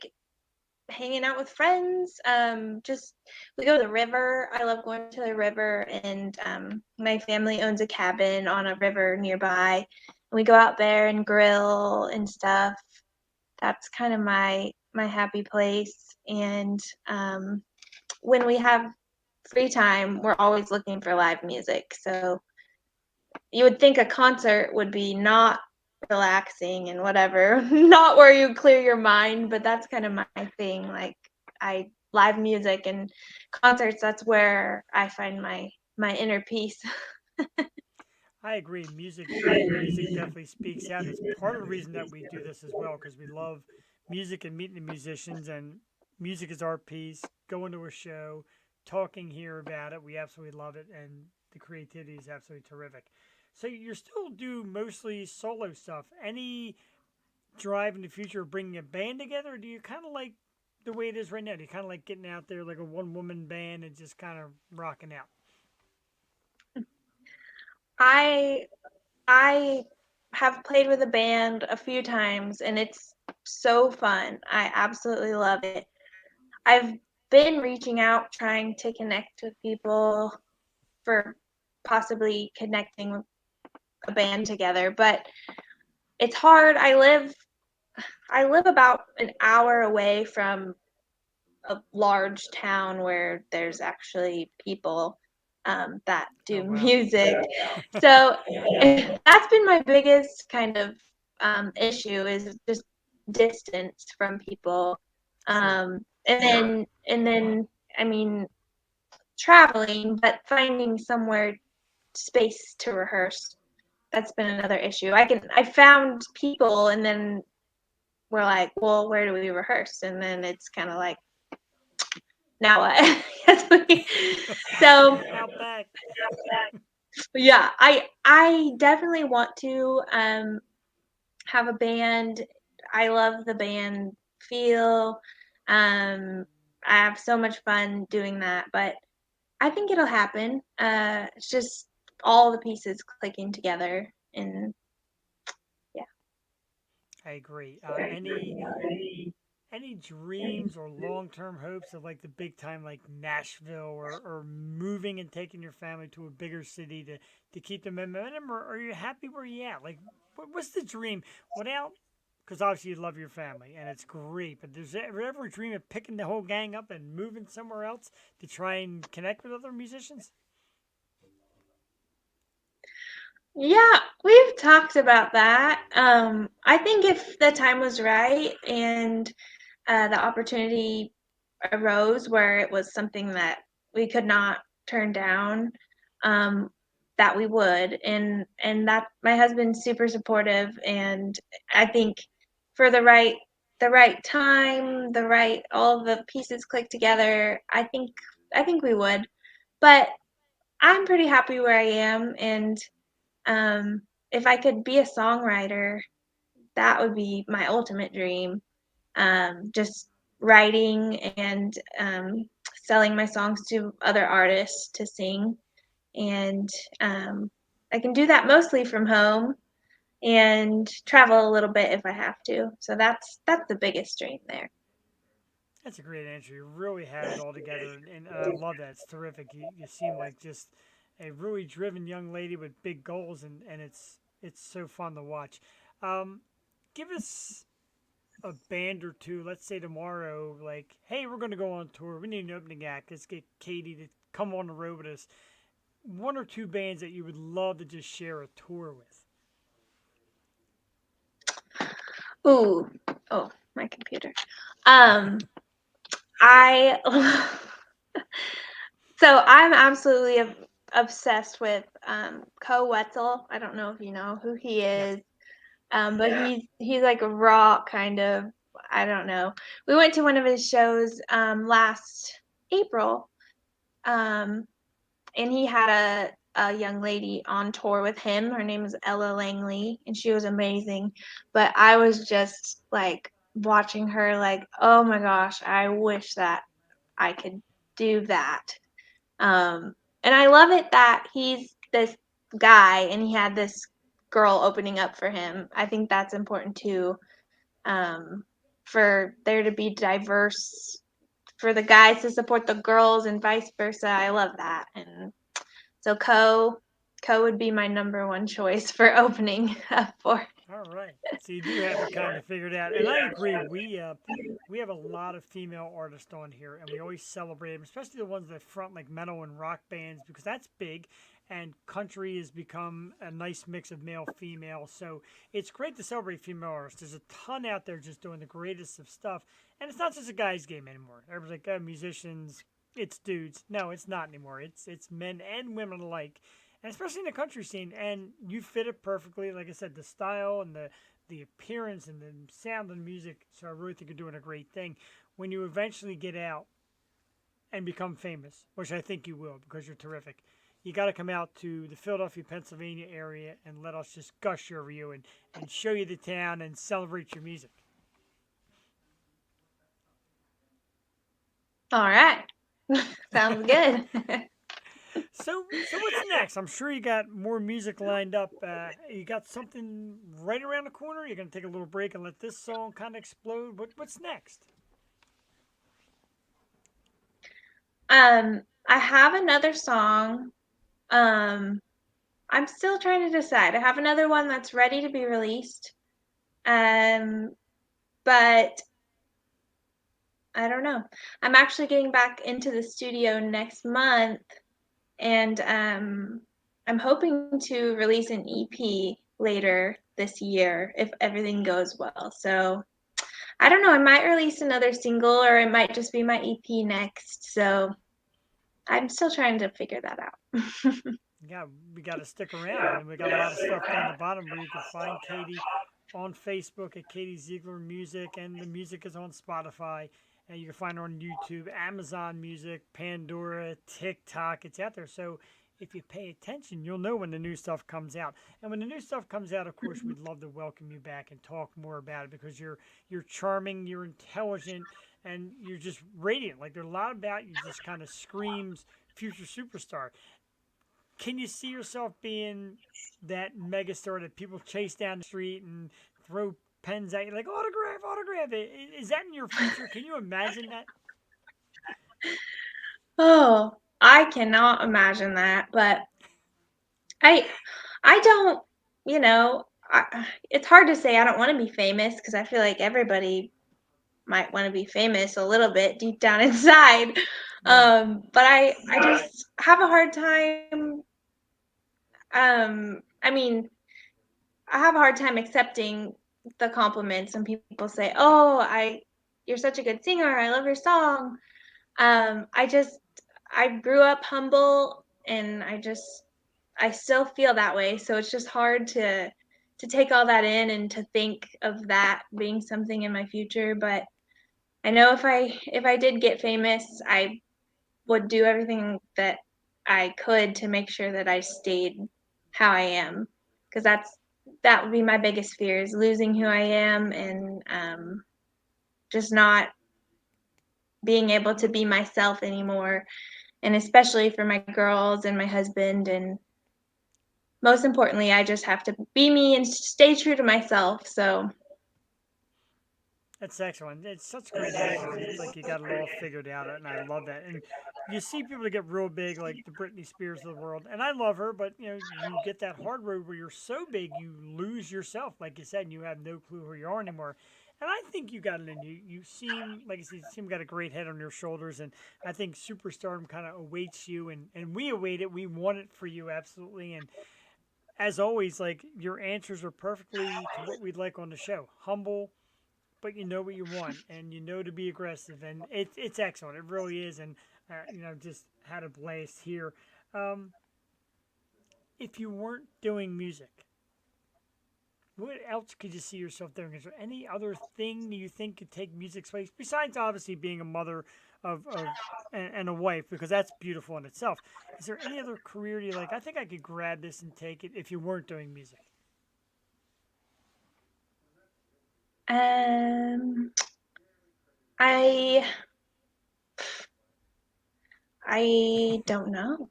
hanging out with friends. Just we go to the river. I love going to the river, and my family owns a cabin on a river nearby. And we go out there and grill and stuff. That's kind of my happy place. And when we have free time, we're always looking for live music. So you would think a concert would be not relaxing and whatever, not where you clear your mind, but that's kind of my thing. Like I live music and concerts, that's where I find my inner peace. I agree. Music definitely speaks out. It's part of the reason that we do this as well because we love music and meeting the musicians, and music is our piece. Going to a show, talking here about it, we absolutely love it, and the creativity is absolutely terrific. So you still do mostly solo stuff. Any drive in the future of bringing a band together, or do you kind of like the way it is right now? Do you kind of like getting out there like a one woman band and just kind of rocking out? I I have played with a band a few times, and it's so fun. I absolutely love it. I've been reaching out trying to connect with people for possibly connecting with a band together, but it's hard. I live about an hour away from a large town where there's actually people that Oh do wow. music. So that's been my biggest kind of issue, is just distance from people. Sure. And then I mean, traveling, but finding somewhere space to rehearse. That's been another issue. I found people, and then we're like, well, where do we rehearse? And then it's kind of like, now what? Yes, so Out back. yeah, I definitely want to have a band. I love the band feel. I have so much fun doing that, but I think it'll happen. It's just all the pieces clicking together, and yeah. I agree. Any dreams or long term hopes of like the big time like Nashville or moving and taking your family to a bigger city to keep the momentum, or are you happy where you at? Like, what's the dream without? Because obviously you love your family and it's great, but there's ever a dream of picking the whole gang up and moving somewhere else to try and connect with other musicians? Yeah, we've talked about that. I think if the time was right and the opportunity arose where it was something that we could not turn down, um, that we would. And that my husband's super supportive, and I think for the right time, the right all the pieces click together, I think we would. But I'm pretty happy where I am, and um, if I could be a songwriter, that would be my ultimate dream. Just writing and selling my songs to other artists to sing. And um, I can do that mostly from home and travel a little bit if I have to. So that's the biggest dream there. That's a great answer. You really have it all together, and I love that. It's terrific. You seem like just a really driven young lady with big goals, and it's so fun to watch. Um, Give us a band or two. Let's say tomorrow, like, hey, we're going to go on tour. We need an opening act. Let's get Katie to come on the road with us. One or two bands that you would love to just share a tour with. Ooh, oh, my computer. Um, I so I'm absolutely obsessed with Co Wetzel. I don't know if you know who he Yes. is. But he's like a rock kind of. I don't know. We went to one of his shows last April, um, and he had a young lady on tour with him. Her name is Ella Langley, and she was amazing. But I was just like watching her, like, oh my gosh, I wish that I could do that. And I love it that he's this guy and he had this girl opening up for him. I think that's important too. Um, for there to be diverse, for the guys to support the girls and vice versa. I love that. And so Co would be my number one choice for opening up for. All right. So you do have it kind of figured out, and I agree. We have a lot of female artists on here, and we always celebrate them, especially the ones that front like metal and rock bands, because that's big. And country has become a nice mix of male female, so it's great to celebrate female artists. There's a ton out there just doing the greatest of stuff, and it's not just a guys' game anymore. Everybody's like, musicians, it's dudes. No, it's not anymore. It's men and women alike, and especially in the country scene. And you fit it perfectly. Like I said, the style and the appearance and the sound and music. So I really think you're doing a great thing. When you eventually get out and become famous, which I think you will because you're terrific, you got to come out to the Philadelphia, Pennsylvania area and let us just gush over you and show you the town and celebrate your music. All right, sounds good. So what's next? I'm sure you got more music lined up. You got something right around the corner. You're gonna take a little break and let this song kind of explode. What's next? I have another song. Um, I'm still trying to decide. I have another one that's ready to be released. Um, but I don't know. I'm actually getting back into the studio next month, and I'm hoping to release an EP later this year if everything goes well. So I don't know. I might release another single, or it might just be my EP next. So I'm still trying to figure that out. Yeah, we got to stick around, and we got a lot of stuff down the bottom where you can find Katie on Facebook at Katie Ziegler Music, and the music is on Spotify. And you can find it on YouTube, Amazon Music, Pandora, TikTok. It's out there. So if you pay attention, you'll know when the new stuff comes out. And when the new stuff comes out, of course, we'd love to welcome you back and talk more about it because you're charming, you're intelligent, and you're just radiant. Like there's a lot about you just kind of screams future superstar. Can you see yourself being that megastar that people chase down the street and throw pens at you like autograph, autograph? Is that in your future? Can you imagine that? Oh, I cannot imagine that, but I I don't, it's hard to say I don't want to be famous because I feel like everybody might want to be famous a little bit deep down inside. Right. But I just have a hard time. I mean, I have a hard time accepting the compliments when people say, "Oh, you're such a good singer. I love your song." I just I grew up humble, and I still feel that way. So it's just hard to take all that in and to think of that being something in my future. But I know if I did get famous, I would do everything that I could to make sure that I stayed how I am, because that would be my biggest fear, is losing who I am, and just not being able to be myself anymore, and especially for my girls and my husband. And most importantly, I just have to be me and stay true to myself. So That's excellent. It's such great answers. It's like you got it all figured out, and I love that. And you see people that get real big, like the Britney Spears of the world, and I love her, but you get that hard road where you're so big you lose yourself, like you said, and you have no clue who you are anymore. And I think you got it in you. You seem like you said, you seem got a great head on your shoulders, and I think superstardom kind of awaits you, and we await it. We want it for you absolutely, and as always, like your answers are perfectly to what we'd like on the show. Humble, but you know what you want, and you know to be aggressive, and it's excellent. It really is, and just had a blast here. Um, if you weren't doing music, what else could you see yourself doing? Is there any other thing you think could take music's place besides obviously being a mother of and a wife, because that's beautiful in itself? Is there any other career you like? I think I could grab this and take it if you weren't doing music. um, I I don't know.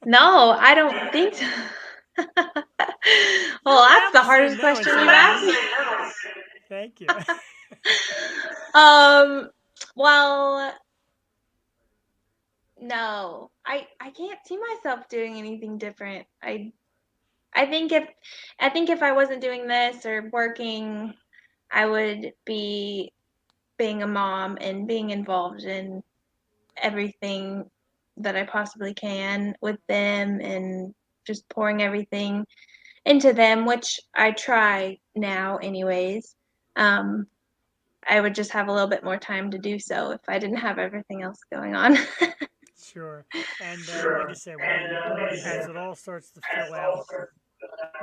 No, I don't think so. You're Well, that's allowed the to say hardest no and question say you've asked no. me. Thank you. Um, well, no, I can't see myself doing anything different. I think if I wasn't doing this or working, I would be being a mom and being involved in everything that I possibly can with them, and just pouring everything into them, which I try now anyways. Um, I would just have a little bit more time to do so if I didn't have everything else going on. Sure. And like I said, when as it all starts to fill out,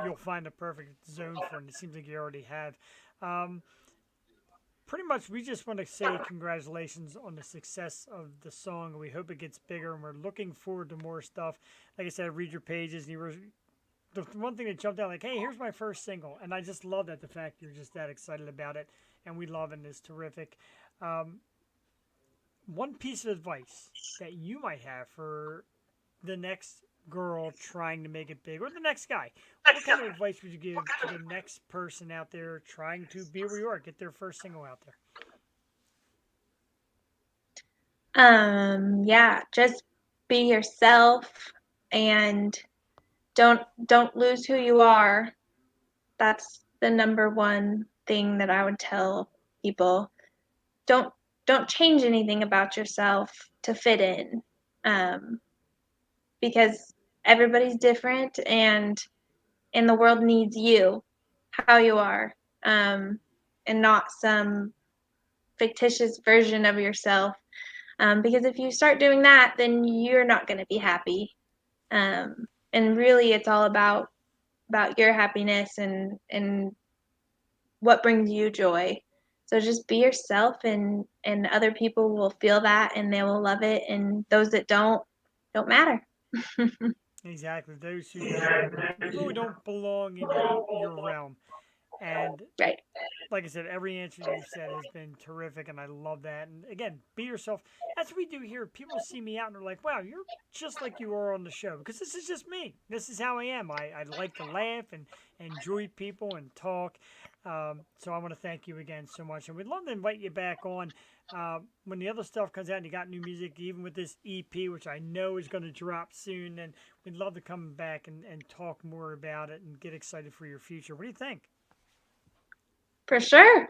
you'll find a perfect zone for it. And it seems like you already have. Um, Pretty much, we just want to say congratulations on the success of the song. We hope it gets bigger, and we're looking forward to more stuff. Like I said, read your pages, and you were the one thing that jumped out, like, hey, here's my first single, and I just love that the fact you're just that excited about it, and we love it, and it's terrific. Um, One piece of advice that you might have for the next girl trying to make it big, or the next guy, what kind of advice would you give to the next person out there trying to be where you are, get their first single out there? Yeah, just be yourself, and don't lose who you are. That's the number one thing that I would tell people. Don't don't change anything about yourself to fit in. Um, because everybody's different, and the world needs you, how you are, um, and not some fictitious version of yourself. Because if you start doing that, then you're not going to be happy. And really, it's all about your happiness, and what brings you joy. So just be yourself, and other people will feel that and they will love it, and those that don't matter. Exactly. Those who just really don't belong in your realm. And Right. like I said, every answer you've said has been terrific, and I love that. And again, be yourself. That's what we do here. People see me out and they're like, wow, you're just like you are on the show, because this is just me. This is how I am. I like to laugh and enjoy people and talk. So I want to thank you again so much. And we'd love to invite you back on when the other stuff comes out and you got new music, even with this EP, which I know is going to drop soon. And we'd love to come back and talk more about it and get excited for your future. What do you think? For sure.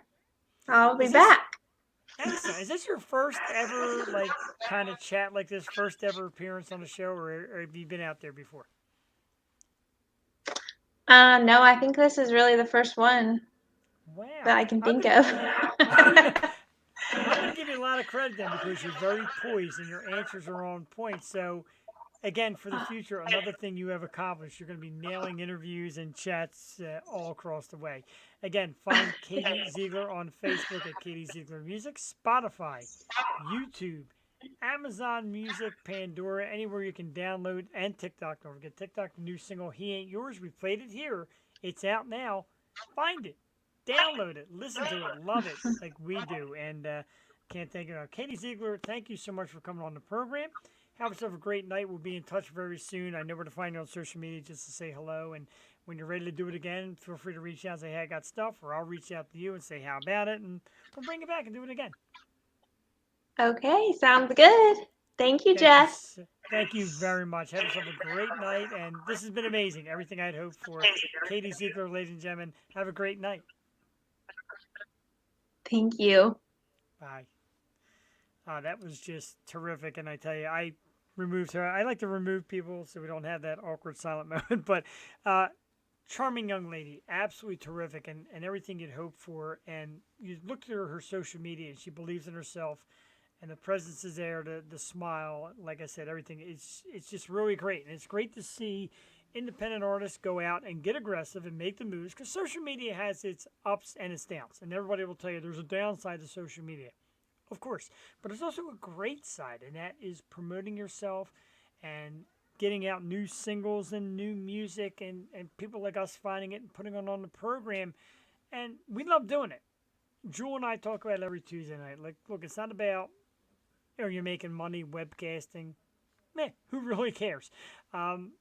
I'll be Is this back. excellent? Is this your first ever like kind of chat like this? First ever appearance on the show, or have you been out there before? No, I think this is really the first one that Wow, I can I'm think gonna of. I'm gonna give you a lot of credit then, because you're very poised and your answers are on point. So again, for the future, another thing you have accomplished, you're going to be nailing interviews and chats all across the way. Again, find Katie Ziegler on Facebook at Katie Ziegler Music, Spotify, YouTube, Amazon Music, Pandora, anywhere you can download, and TikTok. Don't forget TikTok, the new single "He Ain't Yours." We played it here. It's out now. Find it, download it, listen to it, love it like we do, and can't thank you enough. Katie Ziegler, thank you so much for coming on the program. Have yourself a great night. We'll be in touch very soon. I know where to find you on social media just to say hello. And when you're ready to do it again, feel free to reach out and say, hey, I got stuff, or I'll reach out to you and say, how about it? And we'll bring it back and do it again. Okay, sounds good. Thank you, Thank you. Jess. Thank you very much. Have yourself a great night. And this has been amazing. Everything I'd hoped for. Katie Ziegler, ladies and gentlemen, have a great night. Thank you. Bye. That was just terrific. And I tell you, I removed her. I like to remove people so we don't have that awkward silent moment. But charming young lady, absolutely terrific, and everything you'd hope for. And you look through her social media, and she believes in herself, and the presence is there, the smile. Like I said, everything. It's just really great, and it's great to see independent artists go out and get aggressive and make the moves, because social media has its ups and its downs, and everybody will tell you there's a downside to social media. Of course, but there's also a great side, and that is promoting yourself and getting out new singles and new music, and people like us finding it and putting it on the program. And we love doing it. Jewel and I talk about it every Tuesday night. Like, look, it's not about, you're making money webcasting. Meh, who really cares?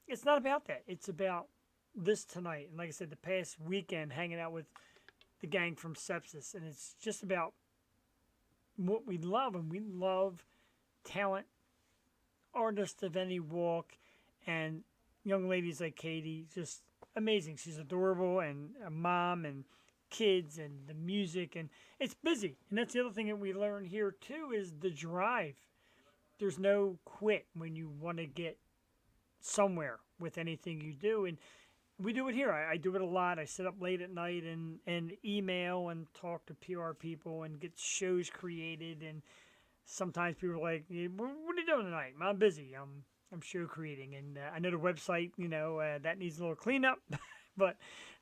It's not about that. It's about this tonight. And like I said, the past weekend hanging out with the gang from Sepsis. And it's just about what we love. And we love talent, artists of any walk, and young ladies like Katie, just amazing. She's adorable, and a mom, and kids, and the music, and it's busy. And that's the other thing that we learn here too, is the drive. There's no quit when you want to get somewhere with anything you do, and we do it here. I do it a lot. I sit up late at night and email and talk to PR people and get shows created. And sometimes people are like, "What are you doing tonight?" I'm busy. I'm show creating, and I know the website, that needs a little cleanup, but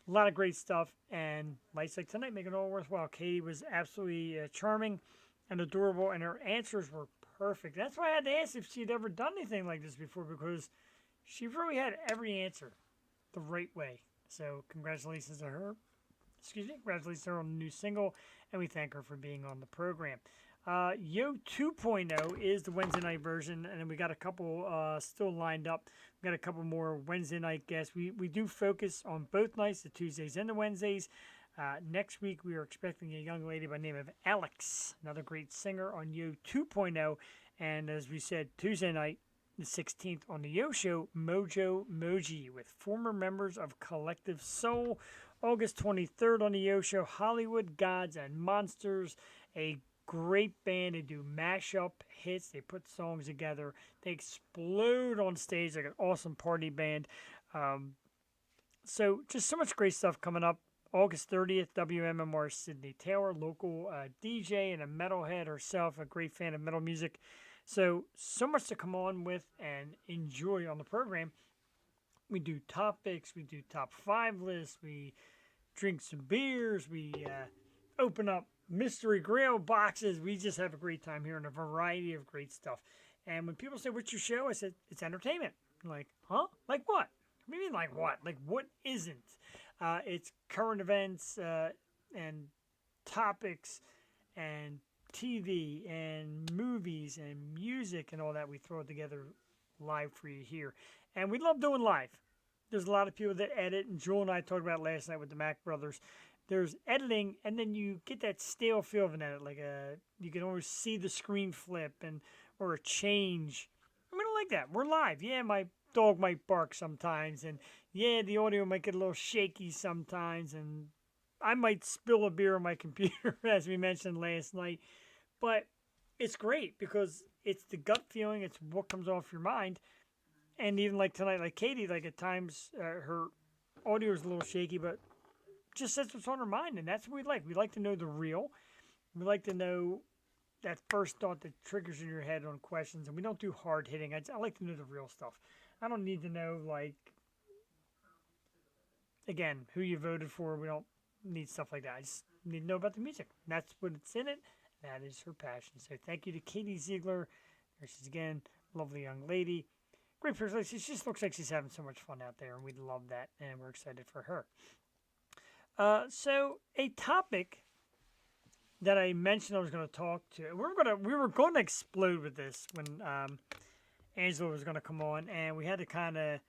a lot of great stuff. And nights like tonight make it all worthwhile. Katie was absolutely charming and adorable, and her answers were perfect. That's why I had to ask if she'd ever done anything like this before, because she really had every answer the right way. So congratulations to her. Congratulations to her on the new single, and we thank her for being on the program. Yo 2.0 is the Wednesday night version, and we got a couple still lined up. We got a couple more Wednesday night guests. We do focus on both nights, the Tuesdays and the Wednesdays. Next week, we are expecting a young lady by the name of Alex, another great singer on Yo 2.0. And as we said, Tuesday night, the 16th on the Yo Show, Mojo Moji with former members of Collective Soul. August 23rd on the Yo Show, Hollywood Gods and Monsters, a great band. They do mashup hits. They put songs together. They explode on stage like an awesome party band. So just so much great stuff coming up. August 30th, WMMR Sydney Taylor, local DJ and a metalhead herself, a great fan of metal music. So much to come on with and enjoy on the program. We do topics. We do top 5 lists. We drink some beers. We open up mystery grail boxes. We just have a great time hearing a variety of great stuff. And when people say, "What's your show?" I said, "It's entertainment." I'm like, huh? Like what? What do you mean, like what? Like what isn't? It's current events and topics and TV and movies and music and all that. We throw it together live for you here. And we love doing live. There's a lot of people that edit, and Joel and I talked about it last night with the Mac Brothers. There's editing, and then you get that stale feel of an edit. Like you can always see the screen flip or a change. We don't like that. We're live. Yeah, my dog might bark sometimes, and yeah, the audio might get a little shaky sometimes, and I might spill a beer on my computer, as we mentioned last night. But it's great because it's the gut feeling. It's what comes off your mind. And even like tonight, like Katie, like at times her audio is a little shaky, but just says what's on her mind. And that's what we like. We like to know the real. We like to know that first thought that triggers in your head on questions. And we don't do hard hitting. I like to know the real stuff. I don't need to know, like, again, who you voted for. We don't need stuff like that. I just need to know about the music. And that's what it's in it. That is her passion. So thank you to Katie Ziegler. There she is again. Lovely young lady. Great person. She just looks like she's having so much fun out there, and we love that, and we're excited for her. So a topic that I mentioned I was going to talk to. We were going to explode with this when Angela was going to come on, and we had to kind of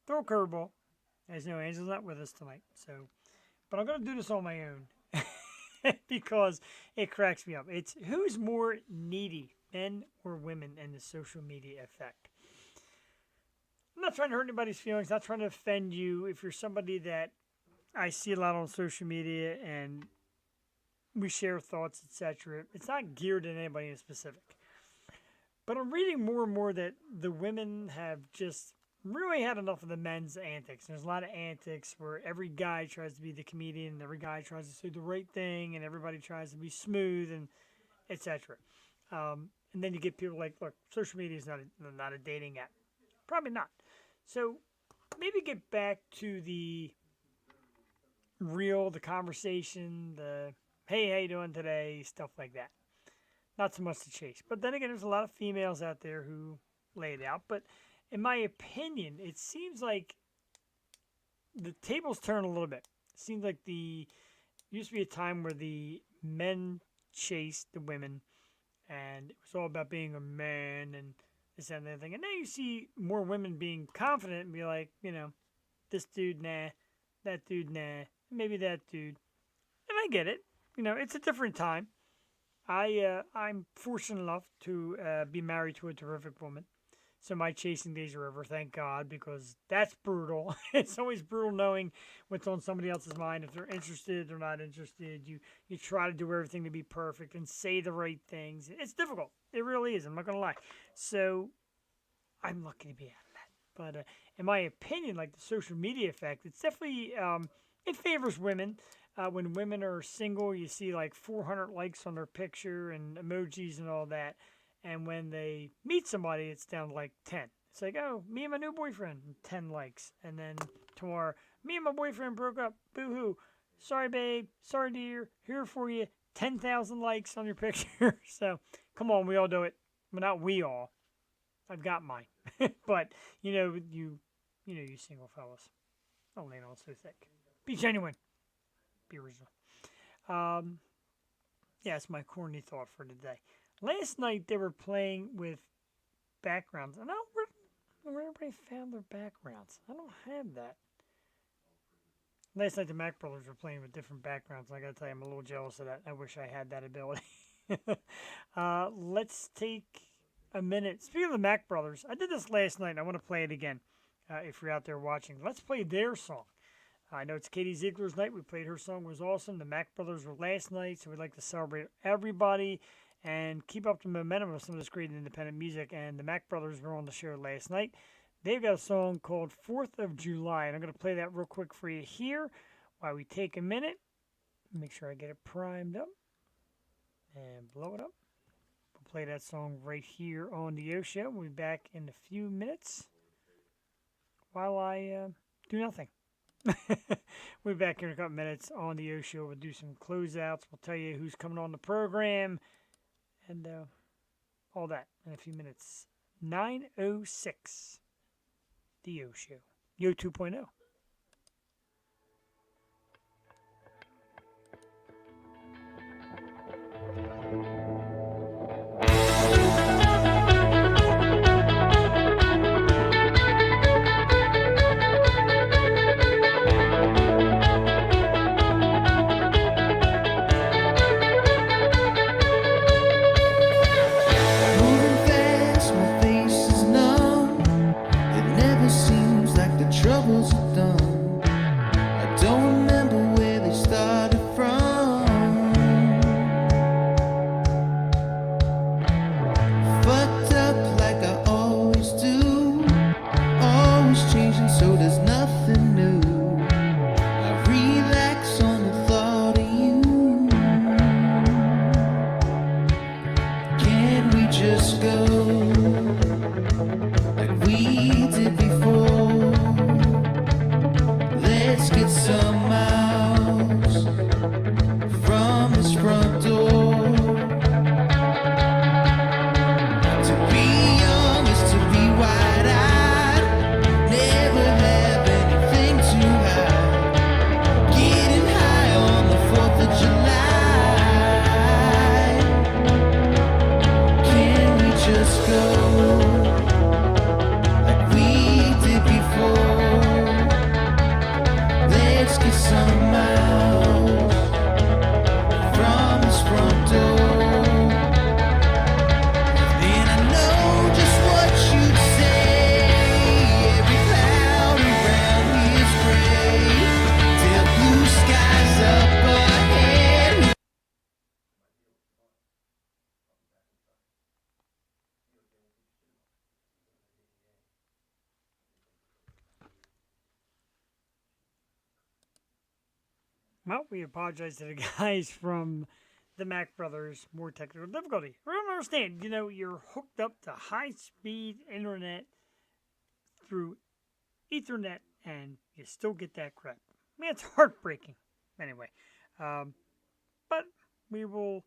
throw a curveball. As you know, Angela's not with us tonight, but I'm going to do this on my own because it cracks me up. It's who's more needy, men or women, and the social media effect. I'm not trying to hurt anybody's feelings, not trying to offend you. If you're somebody that I see a lot on social media and we share thoughts, etc., it's not geared at anybody in specific. But I'm reading more and more that the women have just really had enough of the men's antics. There's a lot of antics where every guy tries to be the comedian, and every guy tries to say the right thing, and everybody tries to be smooth, and etc. And then you get people like, look, social media is not a dating app. Probably not. So maybe get back to the real, the conversation, the hey, how you doing today, stuff like that. Not so much to chase. But then again, there's a lot of females out there who lay it out. But in my opinion, it seems like the tables turn a little bit. It seems like used to be a time where the men chased the women, and it was all about being a man and this and that thing. And now you see more women being confident and be like, this dude, nah, that dude, nah, maybe that dude. And I get it. It's a different time. I'm fortunate enough to be married to a terrific woman. So my chasing days are over, thank God, because that's brutal. It's always brutal knowing what's on somebody else's mind. If they're interested or not interested, you try to do everything to be perfect and say the right things. It's difficult. It really is. I'm not going to lie. So I'm lucky to be out of that. But in my opinion, like the social media effect, it's definitely, it favors women. When women are single, you see like 400 likes on their picture and emojis and all that. And when they meet somebody, it's down to like 10. It's like, oh, me and my new boyfriend, 10 likes. And then tomorrow, me and my boyfriend broke up. Boo-hoo. Sorry, babe. Sorry, dear. Here for you. 10,000 likes on your picture. So, come on, we all do it. Well, not we all. I've got mine. But, you single fellas. Don't lay it on so thick. Be genuine. Be original. Yeah, it's my corny thought for today. Last night they were playing with backgrounds. I don't know where everybody found their backgrounds. I don't have that. Last night the Mac Brothers were playing with different backgrounds. I gotta tell you, I'm a little jealous of that. I wish I had that ability. Let's take a minute. Speaking of the Mac Brothers, I did this last night and I want to play it again. If you're out there watching, let's play their song. I know it's Katie Ziegler's night. We played her song. It was awesome. The Mac Brothers were last night, so we'd like to celebrate everybody and keep up the momentum of some of this great independent music. And the Mac Brothers were on the show last night. They've got a song called 4th of July, and I'm going to play that real quick for you here while we take a minute. Make sure I get it primed up and blow it up. We'll play that song right here on the O Show. We'll be back in a few minutes while I do nothing. We'll be back here in a couple minutes on the O Show. We'll do some closeouts. We'll tell you who's coming on the program and all that in a few minutes. 9:06. The O Show. Yo 2.0. Moving fast, my face is numb. It never seems like the troubles are done. I don't remember where they started from. Fucked up like I always do. Always changing, so there's nothing new. I relax on the thought of you. Can we just go like we did before? Let's get some miles from this front door. To be young is to be wide-eyed. Never have anything to hide. Getting high on the 4th of July. Can we just go like we did before? Let's get some miles from this front door. And I know just what you'd say. Every cloud around me is gray. Till blue skies up ahead. Well, we apologize to the guys from the Mac Brothers. More technical difficulty. I don't understand. You're hooked up to high-speed internet through Ethernet, and you still get that crap. I mean, it's heartbreaking. Anyway, but we will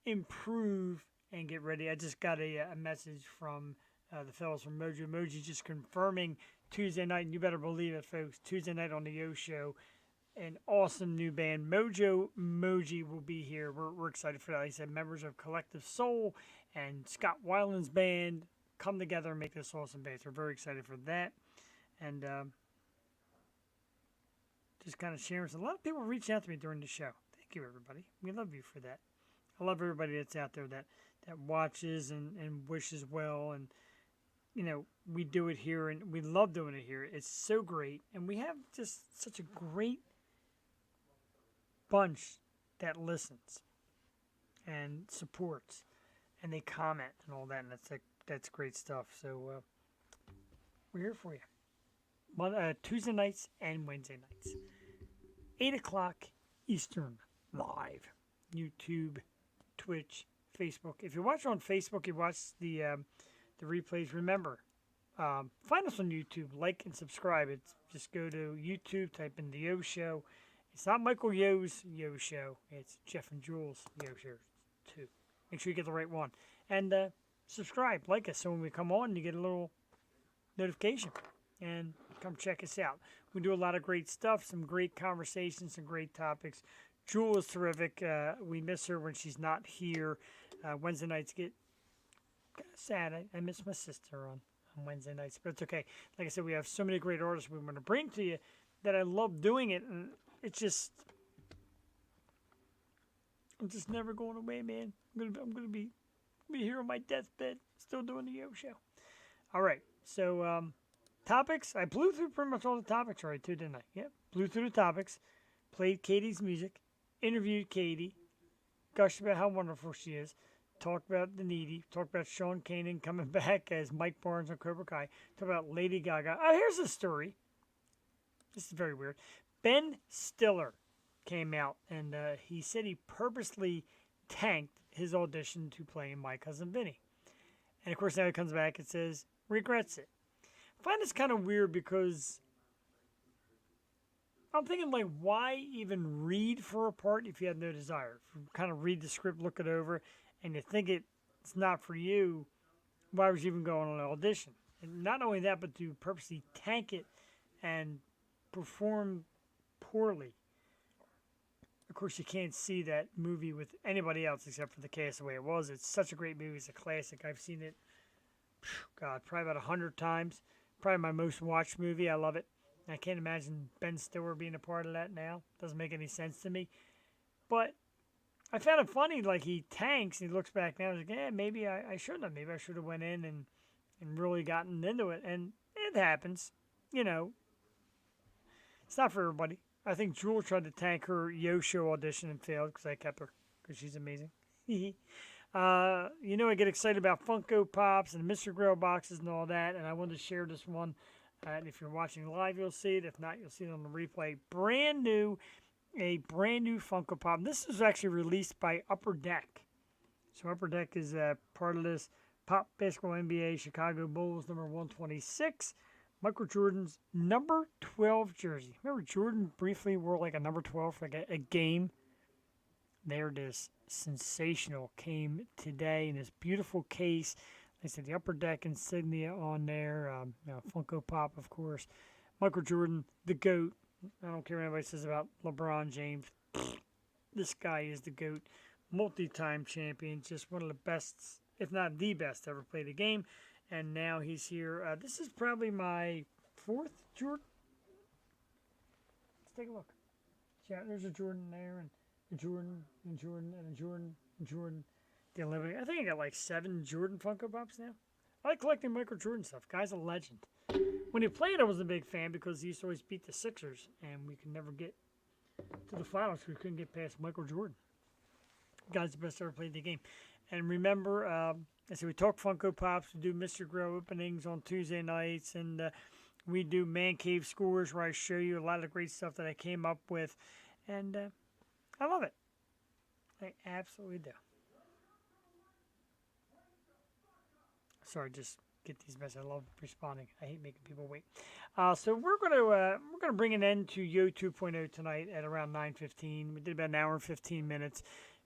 improve and get ready. I just got a message from the fellows from Mojo Moji just confirming Tuesday night, and you better believe it, folks. Tuesday night on the Yo Show, an awesome new band, Mojo Moji, will be here. We're excited for that. Like I said, members of Collective Soul and Scott Weiland's band come together and make this awesome band. So we're very excited for that. And just kind of sharing. A lot of people reached out to me during the show. Thank you, everybody. We love you for that. I love everybody that's out there that watches and wishes well. And, we do it here, and we love doing it here. It's so great. And we have just such a great bunch that listens and supports, and they comment and all that, and that's great stuff. So we're here for you. Tuesday nights and Wednesday nights, 8 o'clock Eastern, live. YouTube, Twitch, Facebook. If you watch on Facebook, you watch the replays. Remember, find us on YouTube, like and subscribe. Just go to YouTube, type in the Yo Show. It's not Michael Yo's Yo Show. It's Jeff and Jules' Yo Show too. Make sure you get the right one. And subscribe, like us, so when we come on, you get a little notification. And come check us out. We do a lot of great stuff, some great conversations, some great topics. Jewel is terrific. We miss her when she's not here. Wednesday nights get kind of sad. I miss my sister on Wednesday nights, but it's okay. Like I said, we have so many great artists we want to bring to you that I love doing it, and it's just, I'm just never going away, man. I'm gonna be here on my deathbed, still doing the Yo Show. All right, so topics. I blew through pretty much all the topics already too, didn't I? Yep, blew through the topics. Played Katie's music, interviewed Katie, gushed about how wonderful she is. Talked about the Needy. Talked about Sean Kanan coming back as Mike Barnes on Cobra Kai. Talked about Lady Gaga. Oh, here's a story. This is very weird. Ben Stiller came out, and he said he purposely tanked his audition to play My Cousin Vinny. And, of course, now he comes back and says, regrets it. I find this kind of weird because I'm thinking, like, why even read for a part if you have no desire? Kind of read the script, look it over, and you think it's not for you. Why would you even go on an audition? And not only that, but to purposely tank it and perform poorly. Of course, you can't see that movie with anybody else except for the cast the way it was. It's such a great movie. It's a classic. I've seen it, God, probably about 100 times. Probably my most watched movie. I love it. I can't imagine Ben Stiller being a part of that now. Doesn't make any sense to me. But I found it funny. Like, he tanks and he looks back now and he's like, yeah, maybe I shouldn't have. Maybe I should have went in and really gotten into it. And it happens. You know, it's not for everybody. I think Jewel tried to tank her Yo Show audition and failed because I kept her because she's amazing. I get excited about Funko Pops and Mr. Grill boxes and all that, and I wanted to share this one. And if you're watching live, you'll see it. If not, you'll see it on the replay. A brand new Funko Pop. This was actually released by Upper Deck. So Upper Deck is part of this Pop Basketball NBA Chicago Bulls number 126. Michael Jordan's number 12 jersey. Remember Jordan briefly wore like a number 12 for like a game? There it is. Sensational. Came today in this beautiful case. Like I said, the Upper Deck insignia on there. Funko Pop, of course. Michael Jordan, the GOAT. I don't care what anybody says about LeBron James. This guy is the GOAT. Multi-time champion. Just one of the best, if not the best, ever played the game. And now he's here. This is probably my fourth Jordan. Let's take a look. Yeah, there's a Jordan there, and a Jordan, and Jordan, and a Jordan, and Jordan. I think I got like 7 Jordan Funko Pops now. I like collecting Michael Jordan stuff. Guy's a legend. When he played, I was a big fan because he used to always beat the Sixers, and we could never get to the finals. We couldn't get past Michael Jordan. Guy's the best ever played the game. And remember, I said we talk Funko Pops. We do Mr. Grow openings on Tuesday nights, and we do Man Cave Scores where I show you a lot of the great stuff that I came up with, and I love it. I absolutely do. Sorry, just get these messages. I love responding. I hate making people wait. So we're gonna bring an end to Yo 2.0 tonight at around 9:15. We did about an hour and 15 minutes.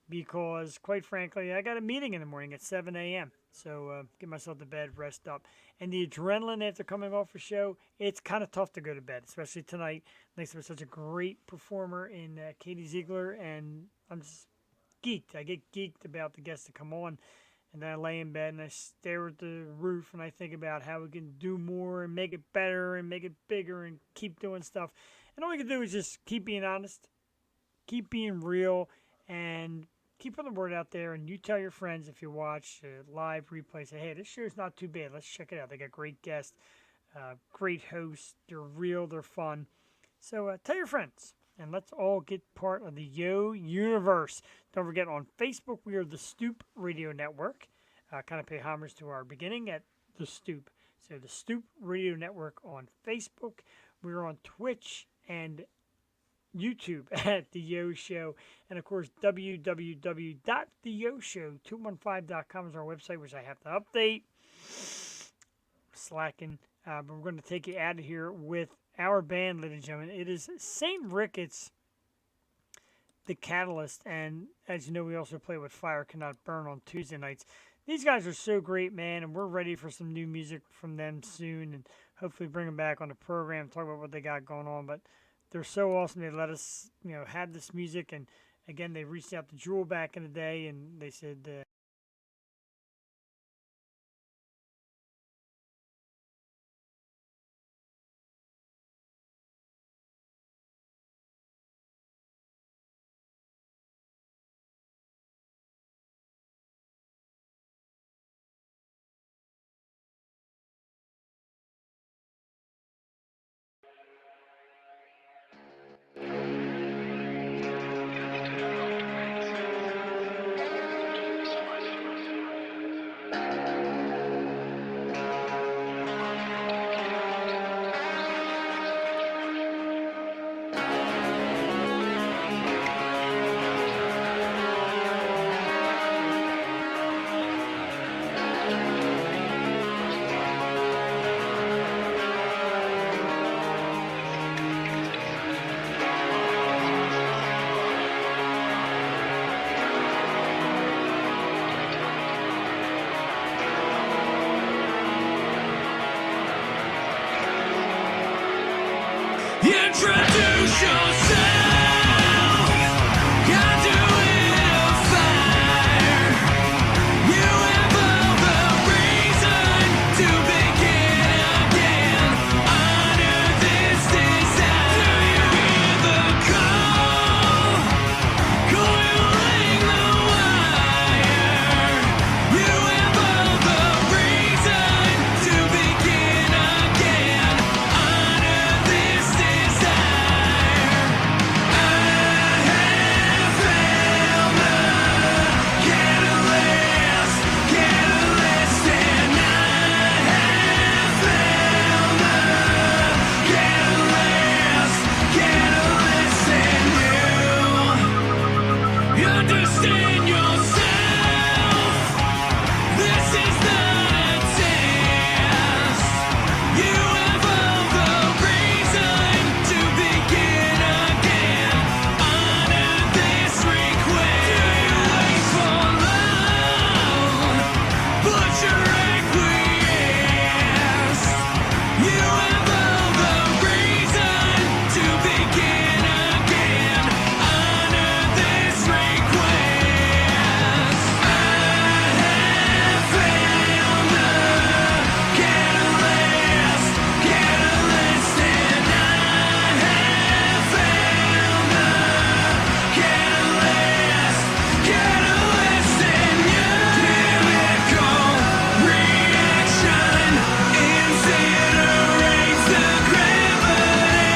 Because, quite frankly, I got a meeting in the morning at 7 a.m. So get myself to bed, rest up. And the adrenaline after coming off a show, it's kind of tough to go to bed, especially tonight. Thanks to such a great performer in Katie Ziegler, and I'm just geeked. I get geeked about the guests that come on. And then I lay in bed and I stare at the roof and I think about how we can do more and make it better and make it bigger and keep doing stuff. And all we can do is just keep being honest, keep being real, and keep putting the word out there. And you tell your friends if you watch live replay, say, hey, this show's not too bad. Let's check it out. They got great guests, great hosts. They're real. They're fun. So tell your friends. And let's all get part of the Yo universe. Don't forget, on Facebook, we are the Stoop Radio Network. Kind of pay homage to our beginning at the Stoop. So the Stoop Radio Network on Facebook. We're on Twitch and YouTube at The Yo Show. And, of course, www.theyoshow215.com is our website, which I have to update. Slacking. But we're going to take you out of here with our band, ladies and gentlemen. It is St. Ricketts, the Catalyst. And as you know, we also play with Fire Cannot Burn on Tuesday nights. These guys are so great, man, and we're ready for some new music from them soon, and hopefully bring them back on the program, talk about what they got going on. But they're so awesome. They let us, have this music. And again, they reached out to Jewel back in the day, and they said, understand yourself. This is not a test. You have all the reason to begin again. Honor this request. Do you wait for love? Put your acquiesce. You have all the reason to begin again. Honor this request. I have found the catalyst, and I have found the catalyst in you. Chemical reaction incinerates the gravity.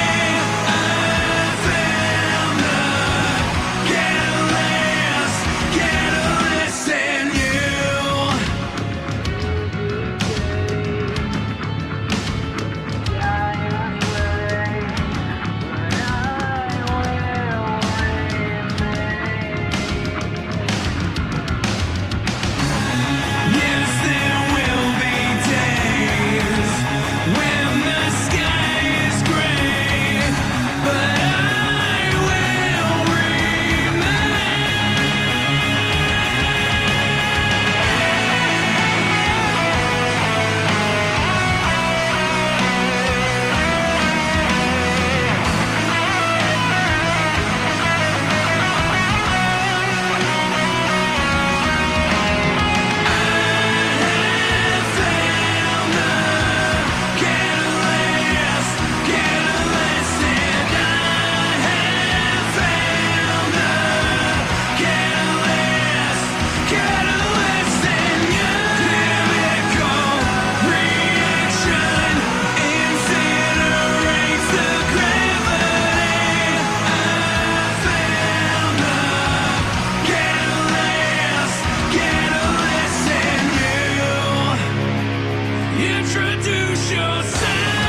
I found the catalyst in you. Yes, there will be days when the sky is gray, but I will catalyst in you. Chemical reaction incinerates the gravity. I found the catalyst in you. Introduce yourself.